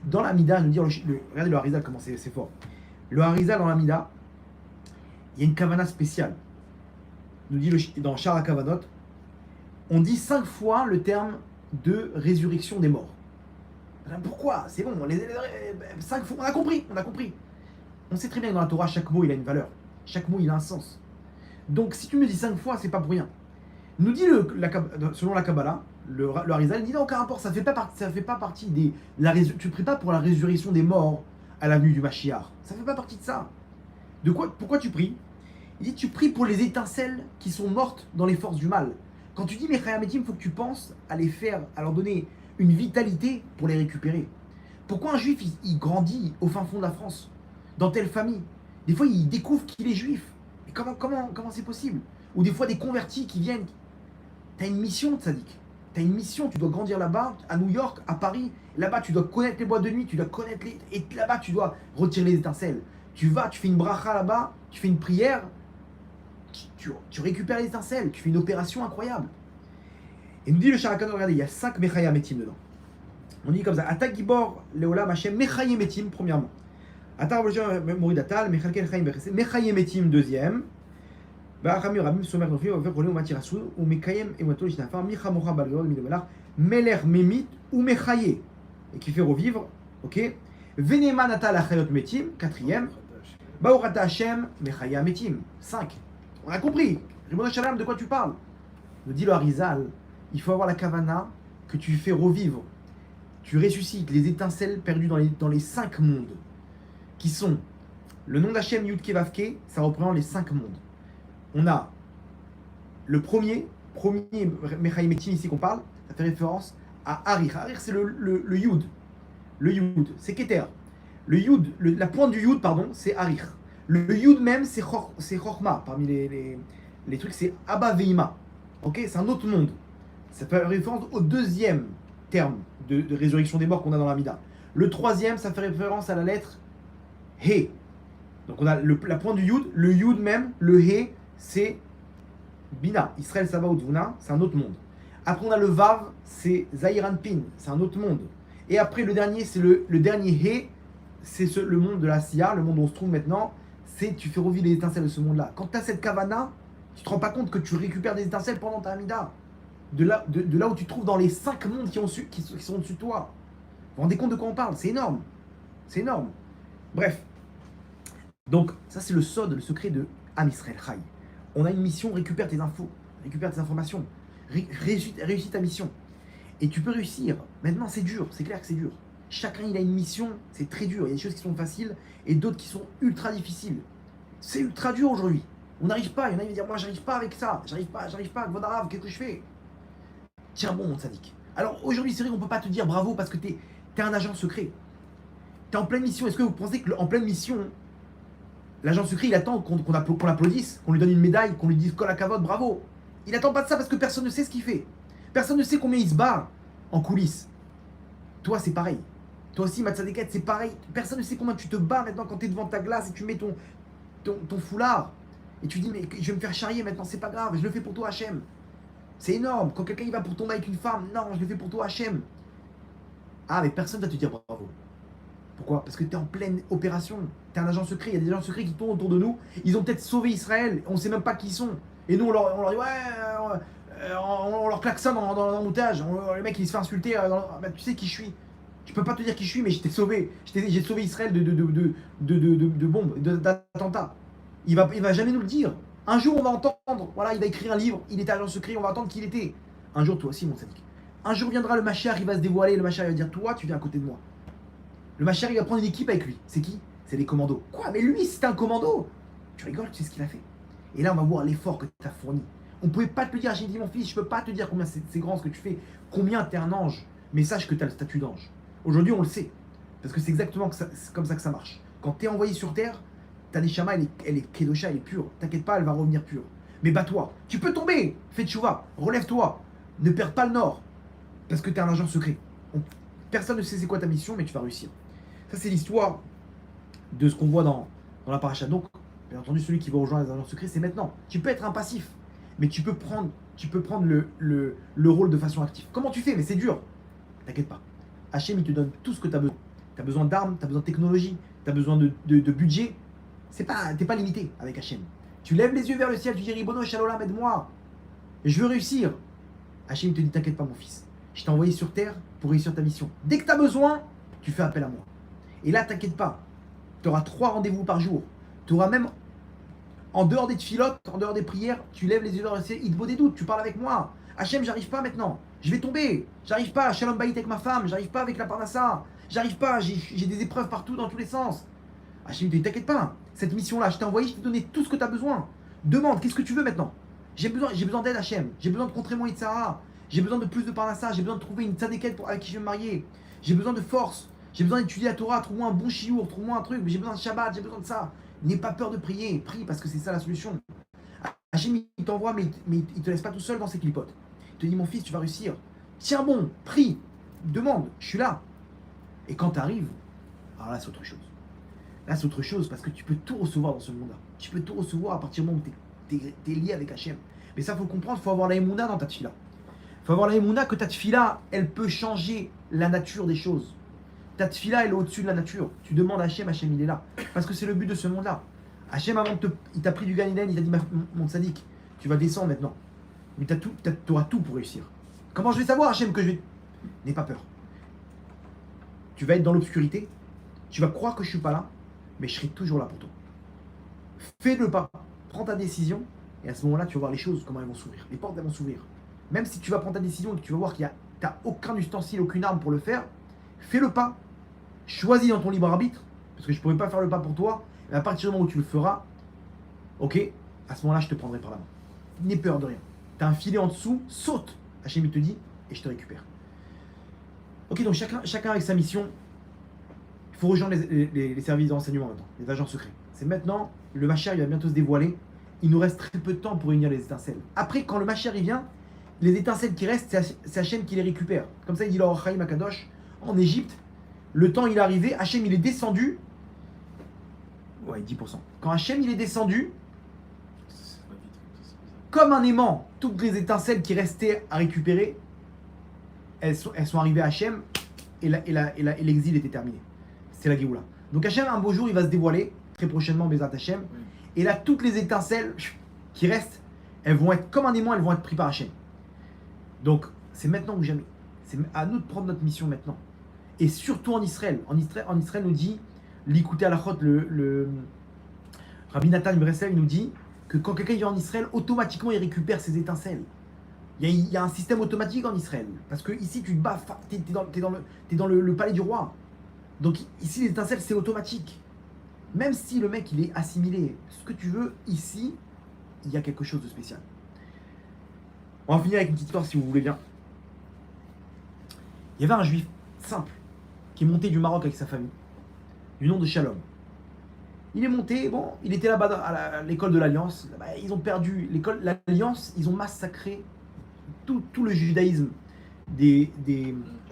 Dans l'Amida, nous dit, regardez le Harizal comment c'est fort. Le Harizal dans l'Amida, il y a une kavana spéciale. Nous dit dans Shara Kavanot, on dit 5 fois le terme de résurrection des morts. Pourquoi? C'est bon, 5 fois, on a compris. On sait très bien que dans la Torah, chaque mot il a une valeur. Chaque mot il a un sens. Donc si tu me dis 5 fois, c'est pas pour rien. Nous dit selon la Kabbalah, le Harizal, il dit non, aucun rapport, ça fait pas partie tu ne pries pas pour la résurrection des morts à l'avenue du Mashiach. Ça fait pas partie de ça. Pourquoi tu pries? Il dit tu pries pour les étincelles qui sont mortes dans les forces du mal. Quand tu dis Mechayim Metim, il faut que tu penses à les faire, à leur donner une vitalité pour les récupérer. Pourquoi un juif, il grandit au fin fond de la France, dans telle famille? Des fois, il découvre qu'il est juif. Mais comment c'est possible? Ou des fois, des convertis qui viennent. Tu as une mission, Tzadik. Tu as une mission, tu dois grandir là-bas, à New York, à Paris. Là-bas, tu dois connaître les boîtes de nuit, tu dois connaître les... Et là-bas, tu dois retirer les étincelles. Tu vas, tu fais une bracha là-bas, tu fais une prière, tu récupères les étincelles, tu fais une opération incroyable. Et nous dit le Sharakano, regardez, il y a 5 Mechayim Metim dedans. On dit comme ça, Ata Gibor Leolam Hashem Mechayim Metim, premièrement. Ata Morid Atal, Mechalkel Chaim Bechesed, Mechayim Metim, deuxième. Ba'achamir Rabim Somer Nofi, Ofer Rolé, Omatirasu, ou Mekayem Emato Lishnafar, Michamocha Balgor, Midomelar, Meler Memit, ou Mechaye, et qui fait revivre, ok. Veneman Atal Achayot Metim, quatrième. Baorata Hashem Mechayim Metim, 5. On a compris. Ribbono Shel Olam, de quoi tu parles? Nous dit le Harizal, il faut avoir la kavana que tu fais revivre. Tu ressuscites les étincelles perdues dans les 5 mondes, qui sont le nom d'Hachem Yud Kevavke, ça représente les 5 mondes. On a le premier Mechayim Metim ici qu'on parle, ça fait référence à Arich. Arich, c'est le Yud. Le Yud, c'est Keter. Le Yud, la pointe du Yud, pardon, c'est Arich. Le Yud même, c'est Chorma. Parmi les trucs, c'est Abba Veima. Ok, c'est un autre monde. Ça fait référence au deuxième terme de résurrection des morts qu'on a dans la Mida. Le troisième, ça fait référence à la lettre He. Donc on a la pointe du Yud, le Yud même, le He, c'est Bina. Israël Sabaoth Vuna, c'est un autre monde. Après on a le Vav, c'est Zahiran Pin, c'est un autre monde. Et après le dernier, c'est le dernier He, c'est le monde de la Sia, le monde où on se trouve maintenant. C'est tu fais revivre les étincelles de ce monde-là. Quand tu as cette kavana, tu te rends pas compte que tu récupères des étincelles pendant ta Amida. De là où tu te trouves dans les 5 mondes qui sont au-dessus de toi. Vous vous rendez compte de quoi on parle? C'est énorme. C'est énorme. Bref. Donc, ça c'est le sod, le secret de Am Israël Chai. On a une mission, récupère tes infos, récupère tes informations, réussis ta mission. Et tu peux réussir. Maintenant, c'est dur, c'est clair que c'est dur. Chacun il a une mission, c'est très dur. Il y a des choses qui sont faciles et d'autres qui sont ultra difficiles. C'est ultra dur aujourd'hui. On n'arrive pas. Il y en a qui vont dire moi j'arrive pas avec ça, j'arrive pas, bon arabe, qu'est-ce que je fais? Tiens bon mon sadique. Alors aujourd'hui c'est vrai qu'on peut pas te dire bravo parce que t'es un agent secret. T'es en pleine mission. Est-ce que vous pensez qu'en pleine mission, l'agent secret il attend qu'on l'applaudisse, qu'on lui donne une médaille, qu'on lui dise Kol hakavod, bravo? Il attend pas de ça parce que personne ne sait ce qu'il fait. Personne ne sait combien il se bat en coulisses. Toi c'est pareil. Toi aussi Matzadeket c'est pareil. Personne ne sait combien tu te bats maintenant quand tu es devant ta glace et tu mets ton foulard. Et tu dis mais je vais me faire charrier maintenant, c'est pas grave, je le fais pour toi Hachem. C'est énorme. Quand quelqu'un il va pour tomber avec une femme, non, je le fais pour toi Hachem. Ah mais personne va te dire bravo. Pourquoi? Parce que tu es en pleine opération. Tu es un agent secret. Il y a des agents secrets qui tournent autour de nous. Ils ont peut-être sauvé Israël. On ne sait même pas qui ils sont. Et nous, on leur dit ouais, on leur klaxonne dans l'embouteillage. Le mec, il se fait insulter. Bah, tu sais qui je suis. Tu peux pas te dire qui je suis, mais je t'ai sauvé. J'ai sauvé Israël de bombes, d'attentats. Il va jamais nous le dire. Un jour, on va entendre. Voilà, il va écrire un livre. Il était agent secret. On va entendre qui il était. Un jour, toi aussi, mon sadique. Un jour viendra le Mashiach. Il va se dévoiler. Le Mashiach va dire toi, tu viens à côté de moi. Le Mashiach, il va prendre une équipe avec lui. C'est qui? C'est les commandos. Quoi? Mais lui, c'était un commando. Tu rigoles, tu sais ce qu'il a fait. Et là, on va voir l'effort que tu as fourni. On ne pouvait pas te le dire. J'ai dit, mon fils, je ne peux pas te dire combien c'est grand ce que tu fais, combien tu es un ange. Mais sache que tu as le statut d'ange. Aujourd'hui, on le sait. Parce que c'est exactement comme ça que ça marche. Quand tu es envoyé sur terre, ta neshama, elle est kedosha, elle est pure. T'inquiète pas, elle va revenir pure. Mais bats-toi. Tu peux tomber. Fais tchouva. Relève-toi. Ne perds pas le nord. Parce que tu es un agent secret. Personne ne sait c'est quoi ta mission, mais tu vas réussir. Ça, c'est l'histoire de ce qu'on voit dans la paracha. Donc, bien entendu, celui qui va rejoindre les agents secrets, c'est maintenant. Tu peux être un passif, mais tu peux prendre le rôle de façon active. Comment tu fais? Mais c'est dur. T'inquiète pas. Hachem, il te donne tout ce que tu as besoin. Tu as besoin d'armes, tu as besoin de technologie, tu as besoin de budget. Tu n'es pas limité avec Hachem. Tu lèves les yeux vers le ciel, tu dis Ribbono Shel Olam, aide-moi. Je veux réussir. Hachem te dit t'inquiète pas, mon fils. Je t'ai envoyé sur terre pour réussir ta mission. Dès que tu as besoin, tu fais appel à moi. Et là, t'inquiète pas, tu auras 3 rendez-vous par jour. Tu auras même, en dehors des tfilotes, en dehors des prières, tu lèves les yeux vers le ciel, il te vaut des doutes, tu parles avec moi. Hachem, j'arrive pas maintenant, je vais tomber. J'arrive pas, Shalom Bayit avec ma femme, j'arrive pas avec la parnassa. J'arrive pas, j'ai des épreuves partout dans tous les sens. Hachem te dit, t'inquiète pas, cette mission-là, je t'ai envoyé, je t'ai donné tout ce que tu as besoin. Demande, qu'est-ce que tu veux maintenant? J'ai besoin d'aide Hachem. J'ai besoin de contrer mon Yitzhara. J'ai besoin de plus de parnassa. J'ai besoin de trouver une tzadékette avec qui je vais me marier. J'ai besoin de force. J'ai besoin d'étudier la Torah. Trouve-moi un bon chiour. Trouve-moi un truc. J'ai besoin de Shabbat. J'ai besoin de ça. N'aie pas peur de prier. Prie parce que c'est ça la solution. Hachem, il t'envoie, mais il te laisse pas tout seul dans ses clipotes. Il te dit, mon fils, tu vas réussir. Tiens bon, prie, demande, je suis là. Et quand tu arrives, alors là, c'est autre chose. Là, c'est autre chose parce que tu peux tout recevoir dans ce monde-là. Tu peux tout recevoir à partir du moment où tu es lié avec Hachem. Mais ça, il faut comprendre, il faut avoir la émouna dans ta tefila. Il faut avoir la émouna que ta tefila, elle peut changer la nature des choses. Ta tefila, elle est au-dessus de la nature. Tu demandes à Hachem, Hachem, il est là. Parce que c'est le but de ce monde-là. Hachem, avant il t'a pris du Gan Eden, il t'a dit, mon tzaddik, tu vas descendre maintenant. Mais tu auras tout pour réussir. Comment je vais savoir, Hachem, que je vais... N'aie pas peur. Tu vas être dans l'obscurité. Tu vas croire que je ne suis pas là, mais je serai toujours là pour toi. Fais le pas. Prends ta décision. Et à ce moment-là, tu vas voir les choses, comment elles vont s'ouvrir. Les portes, elles vont s'ouvrir. Même si tu vas prendre ta décision et que tu vas voir qu'il tu n'as aucun ustensile, aucune arme pour le faire, fais le pas. Choisis dans ton libre arbitre. Parce que je ne pourrai pas faire le pas pour toi. Mais à partir du moment où tu le feras, ok, à ce moment-là, je te prendrai par la main. N'aie peur de rien. Tu as un filet en dessous, saute. Hachem, il te dit, et je te récupère. Ok, donc chacun avec sa mission. Il faut rejoindre les services de renseignement maintenant, les agents secrets. C'est maintenant, le Mashiach, il va bientôt se dévoiler. Il nous reste très peu de temps pour réunir les étincelles. Après, quand le Mashiach il vient, les étincelles qui restent, c'est Hachem qui les récupère. Comme ça, il dit l'Or Chaim Akadosh, en Égypte, le temps il est arrivé, Hachem il est descendu. Ouais, 10%. Quand Hachem il est descendu, comme un aimant, toutes les étincelles qui restaient à récupérer, elles sont arrivées à Hachem et l'exil était terminé. C'est la Géoula. Donc Hachem, un beau jour, il va se dévoiler, très prochainement, Bezrat Hachem. Et là, toutes les étincelles qui restent, elles vont être comme un aimant, elles vont être prises par Hachem. Donc, c'est maintenant ou jamais. C'est à nous de prendre notre mission maintenant. Et surtout en Israël. En Israël nous dit, l'écouter à la chôte, le Rabbi Nathan Breslev, il nous dit que quand quelqu'un vient en Israël, automatiquement, il récupère ses étincelles. Il y a un système automatique en Israël. Parce que ici, tu te bats, t'es dans le palais du roi. Donc ici, les étincelles, c'est automatique. Même si le mec, il est assimilé, ce que tu veux, ici, il y a quelque chose de spécial. On va finir avec une petite histoire, si vous voulez bien. Il y avait un juif simple qui est monté du Maroc avec sa famille, du nom de Shalom. Il est monté, bon, il était là-bas à l'école de l'Alliance. Là-bas, ils ont perdu l'école, l'Alliance, ils ont massacré tout le judaïsme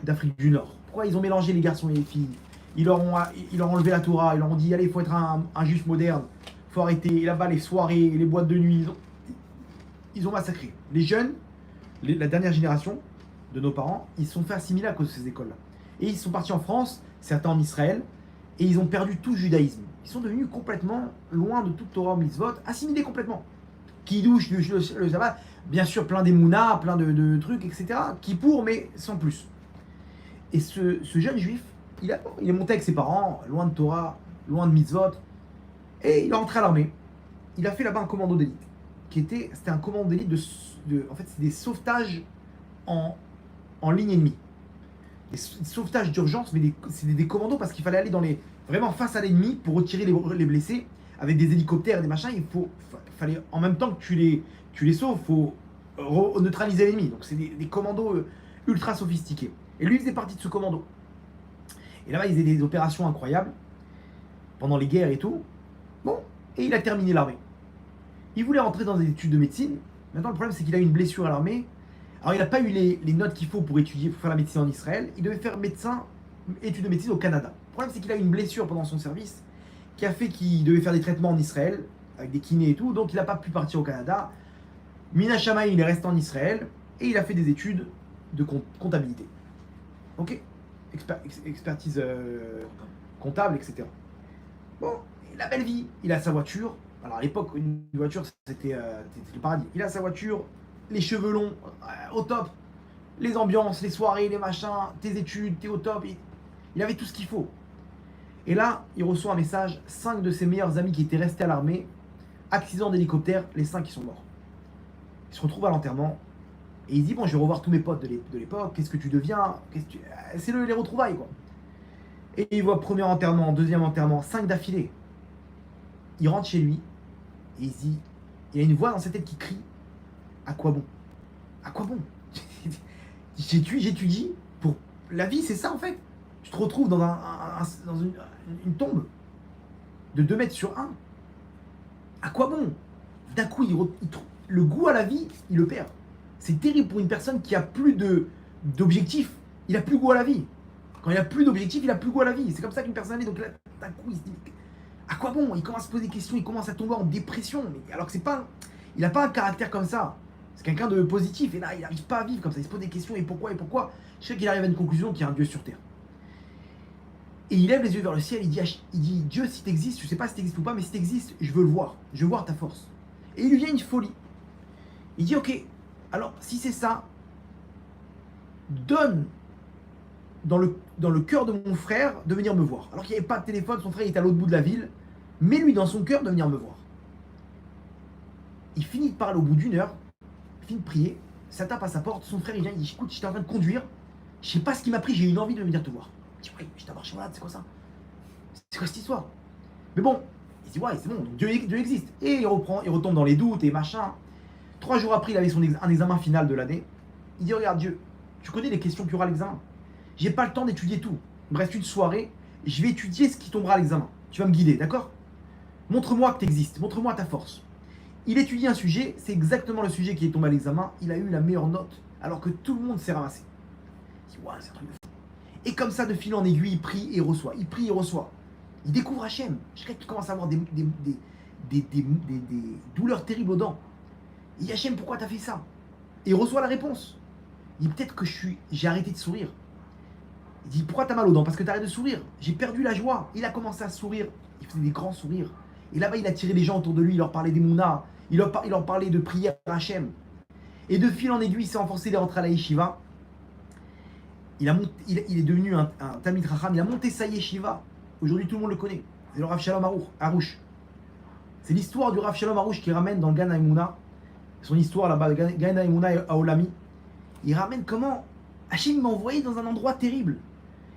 d'Afrique du Nord. Pourquoi ils ont mélangé les garçons et les filles? Ils leur ont enlevé la Torah, ils leur ont dit allez, il faut être un juif moderne, il faut arrêter. Et là-bas, les soirées, les boîtes de nuit, ils ont massacré. Les jeunes, la dernière génération de nos parents, ils se sont fait assimiler à cause de ces écoles-là. Et ils sont partis en France, certains en Israël, et ils ont perdu tout le judaïsme. Ils sont devenus complètement loin de toute Torah mitzvot, assimilés complètement. Kiddush, le sabbat, bien sûr plein d'émouna, plein de trucs, etc. Kippour, mais sans plus. Et ce jeune juif, il est monté avec ses parents, loin de Torah, loin de mitzvot, et il est rentré à l'armée. Il a fait là-bas un commando d'élite, c'était un commando d'élite en fait, c'est des sauvetages en ligne ennemie. Des sauvetages d'urgence, mais c'est des commandos parce qu'il fallait aller vraiment face à l'ennemi pour retirer les blessés avec des hélicoptères et des machins. Fallait en même temps que tu les sauves, il faut neutraliser l'ennemi. Donc c'est des commandos ultra sophistiqués. Et lui, il faisait partie de ce commando. Et là-bas, ils faisaient des opérations incroyables pendant les guerres et tout. Bon, et il a terminé l'armée. Il voulait rentrer dans des études de médecine. Maintenant, le problème, c'est qu'il a eu une blessure à l'armée. Alors, il n'a pas eu les notes qu'il faut pour faire la médecine en Israël. Il devait faire études de médecine au Canada. Le problème, c'est qu'il a eu une blessure pendant son service qui a fait qu'il devait faire des traitements en Israël avec des kinés et tout. Donc, il n'a pas pu partir au Canada. Mina Shamaï, il est resté en Israël et il a fait des études de comptabilité. Ok, expertise comptable, etc. Bon, la belle vie. Il a sa voiture. Alors à l'époque, une voiture, c'était le paradis. Il a sa voiture, les cheveux longs, au top. Les ambiances, les soirées, les machins, tes études, t'es au top. Il avait tout ce qu'il faut. Et là, il reçoit un message, 5 de ses meilleurs amis qui étaient restés à l'armée, accident d'hélicoptère, les 5 qui sont morts. Il se retrouve à l'enterrement. Et il dit, bon, je vais revoir tous mes potes de l'époque, qu'est-ce que tu deviens, c'est les retrouvailles, quoi. Et il voit premier enterrement, deuxième enterrement, 5 d'affilée. Il rentre chez lui, et il a une voix dans sa tête qui crie, À quoi bon? À quoi bon? J'étudie pour... La vie, c'est ça en fait. Tu te retrouves dans, dans une tombe de 2 mètres sur 1. À quoi bon? D'un coup, le goût à la vie, il le perd. C'est terrible pour une personne qui a plus d'objectifs. Il a plus goût à la vie. Quand il a plus d'objectifs, il a plus goût à la vie. C'est comme ça qu'une personne est. Donc là, d'un coup, il se dit à quoi bon? Il commence à se poser des questions, il commence à tomber en dépression. Mais alors que c'est pas, il n'a pas un caractère comme ça. C'est quelqu'un de positif et là, il n'arrive pas à vivre comme ça. Il se pose des questions et pourquoi? Je sais qu'il arrive à une conclusion qu'il y a un Dieu sur terre. Et il lève les yeux vers le ciel, il dit Dieu, si tu existes, je ne sais pas si tu existes ou pas, mais si tu existes, je veux le voir. Je veux voir ta force. Et il lui vient une folie. Il dit ok, alors si c'est ça, donne dans le cœur de mon frère de venir me voir. Alors qu'il n'y avait pas de téléphone, son frère était à l'autre bout de la ville, mets-lui dans son cœur de venir me voir. Il finit de parler au bout d'1 heure, il finit de prier, ça tape à sa porte, son frère il vient, il dit écoute, j'étais en train de conduire, je sais pas ce qui m'a pris, j'ai eu une envie de venir te voir. Il dit ouais, je t'ai marché malade, c'est quoi ça? C'est quoi cette histoire? Mais bon, il dit ouais, c'est bon, donc Dieu existe. Et il retombe dans les doutes et machin. 3 jours après, il avait un examen final de l'année. Il dit regarde Dieu, tu connais les questions qu'il y aura à l'examen? J'ai pas le temps d'étudier tout. Il me reste une soirée, je vais étudier ce qui tombera à l'examen. Tu vas me guider, d'accord? Montre-moi que tu existes, montre-moi ta force. Il étudie un sujet, c'est exactement le sujet qui est tombé à l'examen. Il a eu la meilleure note, alors que tout le monde s'est ramassé. Il dit ouais, c'est un truc de fou. Et comme ça, de fil en aiguille, il prie et reçoit. Il prie et reçoit. Il découvre Hachem. Jusqu'à qu'il commence à avoir des douleurs terribles aux dents. Il dit Hachem, pourquoi t'as fait ça? Et il reçoit la réponse. Il dit peut-être que j'ai arrêté de sourire. Il dit pourquoi t'as mal aux dents? Parce que t'arrêtes de sourire. J'ai perdu la joie. Il a commencé à sourire. Il faisait des grands sourires. Et là-bas, il a tiré les gens autour de lui. Il leur parlait des Mouna. Il leur parlait de prière à Hachem. Et de fil en aiguille, il s'est enforcé des rentrées à la yeshiva. Il est devenu un Talmid Chacham. Il a monté sa yeshiva. Aujourd'hui, tout le monde le connaît. C'est le Rav Shalom Harouche. C'est l'histoire du Rav Shalom Harouche qui ramène dans le Gan HaEmuna. Son histoire là-bas, le Gan HaEmuna à Olami. Il ramène comment Hachem m'a envoyé dans un endroit terrible.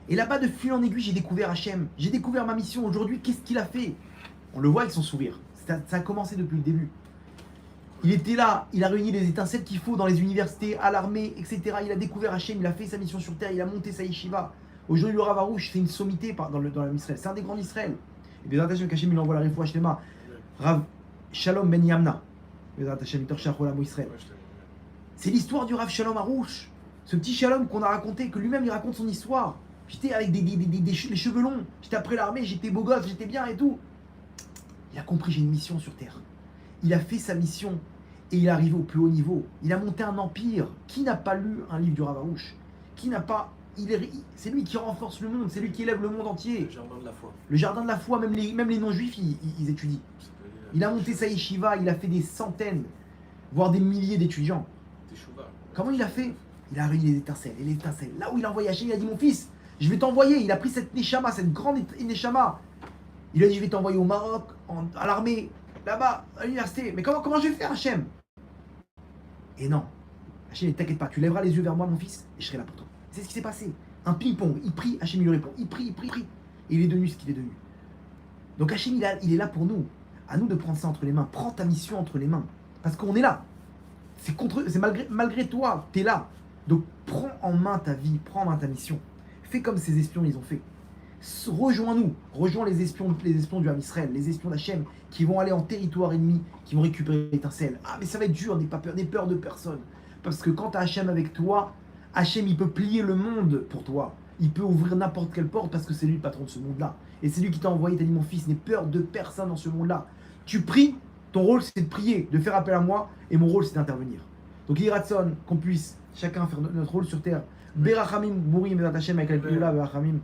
Et là-bas, de fil en aiguille, j'ai découvert Hachem. J'ai découvert ma mission. Aujourd'hui, qu'est-ce qu'il a fait? On le voit avec son sourire. Ça a commencé depuis le début. Il était là, il a réuni les étincelles qu'il faut dans les universités, à l'armée, etc. Il a découvert Hachem, il a fait sa mission sur terre, il a monté sa yeshiva. Aujourd'hui, le Rav Harouche, c'est une sommité dans l'Israël. C'est un des grands d'Israël. Et bien, Hachem, qu'Hachem, il envoie la réfoua Shlema. Rav Shalom Ben Yamna. C'est l'histoire du Rav Shalom Harouche. Ce petit Shalom qu'on a raconté, que lui-même il raconte son histoire. J'étais avec les cheveux longs, j'étais après l'armée, j'étais beau gosse, j'étais bien et tout. Il a compris, j'ai une mission sur terre. Il a fait sa mission et il est arrivé au plus haut niveau. Il a monté un empire. Qui n'a pas lu un livre du Rav Harouche? Qui n'a pas... C'est lui qui renforce le monde, c'est lui qui élève le monde entier. Le jardin de la foi. Le jardin de la foi, même les non-juifs, ils étudient. Il a monté sa yeshiva, il a fait des centaines, voire des milliers d'étudiants. Comment il a fait? Il a réuni les étincelles. Et les étincelles, là où il a envoyé Hachem, il a dit mon fils, je vais t'envoyer. Il a pris cette neshama, cette grande neshama. Il a dit je vais t'envoyer au Maroc, à l'armée, là-bas, à l'université. Mais comment je vais faire, Hachem? Et non. Hachem, ne t'inquiète pas, tu lèveras les yeux vers moi, mon fils, et je serai là pour toi. C'est ce qui s'est passé. Un ping-pong. Il prie, Hachem il lui répond. Il prie. Et il est devenu ce qu'il est devenu. Donc Hachem, il est là pour nous. À nous de prendre ça entre les mains. Prends ta mission entre les mains. Parce qu'on est là. C'est malgré toi, tu es là. Donc prends en main ta vie, prends en main ta mission. Fais comme ces espions, ils ont fait. Rejoins-nous, rejoins les espions du Ham Israël, les espions d'Hachem qui vont aller en territoire ennemi, qui vont récupérer l'étincelle. Ah mais ça va être dur, n'aie peur de personne. Parce que quand tu as Hachem avec toi, Hachem il peut plier le monde pour toi. Il peut ouvrir n'importe quelle porte parce que c'est lui le patron de ce monde-là. Et c'est lui qui t'a envoyé, t'as dit mon fils, n'aie peur de personne dans ce monde-là. Tu pries, ton rôle c'est de prier, de faire appel à moi, et mon rôle c'est d'intervenir. Donc Iratson, qu'on puisse chacun faire notre rôle sur terre. Berachamim, Bourim, Hachem avec la Pioula, Berachamim.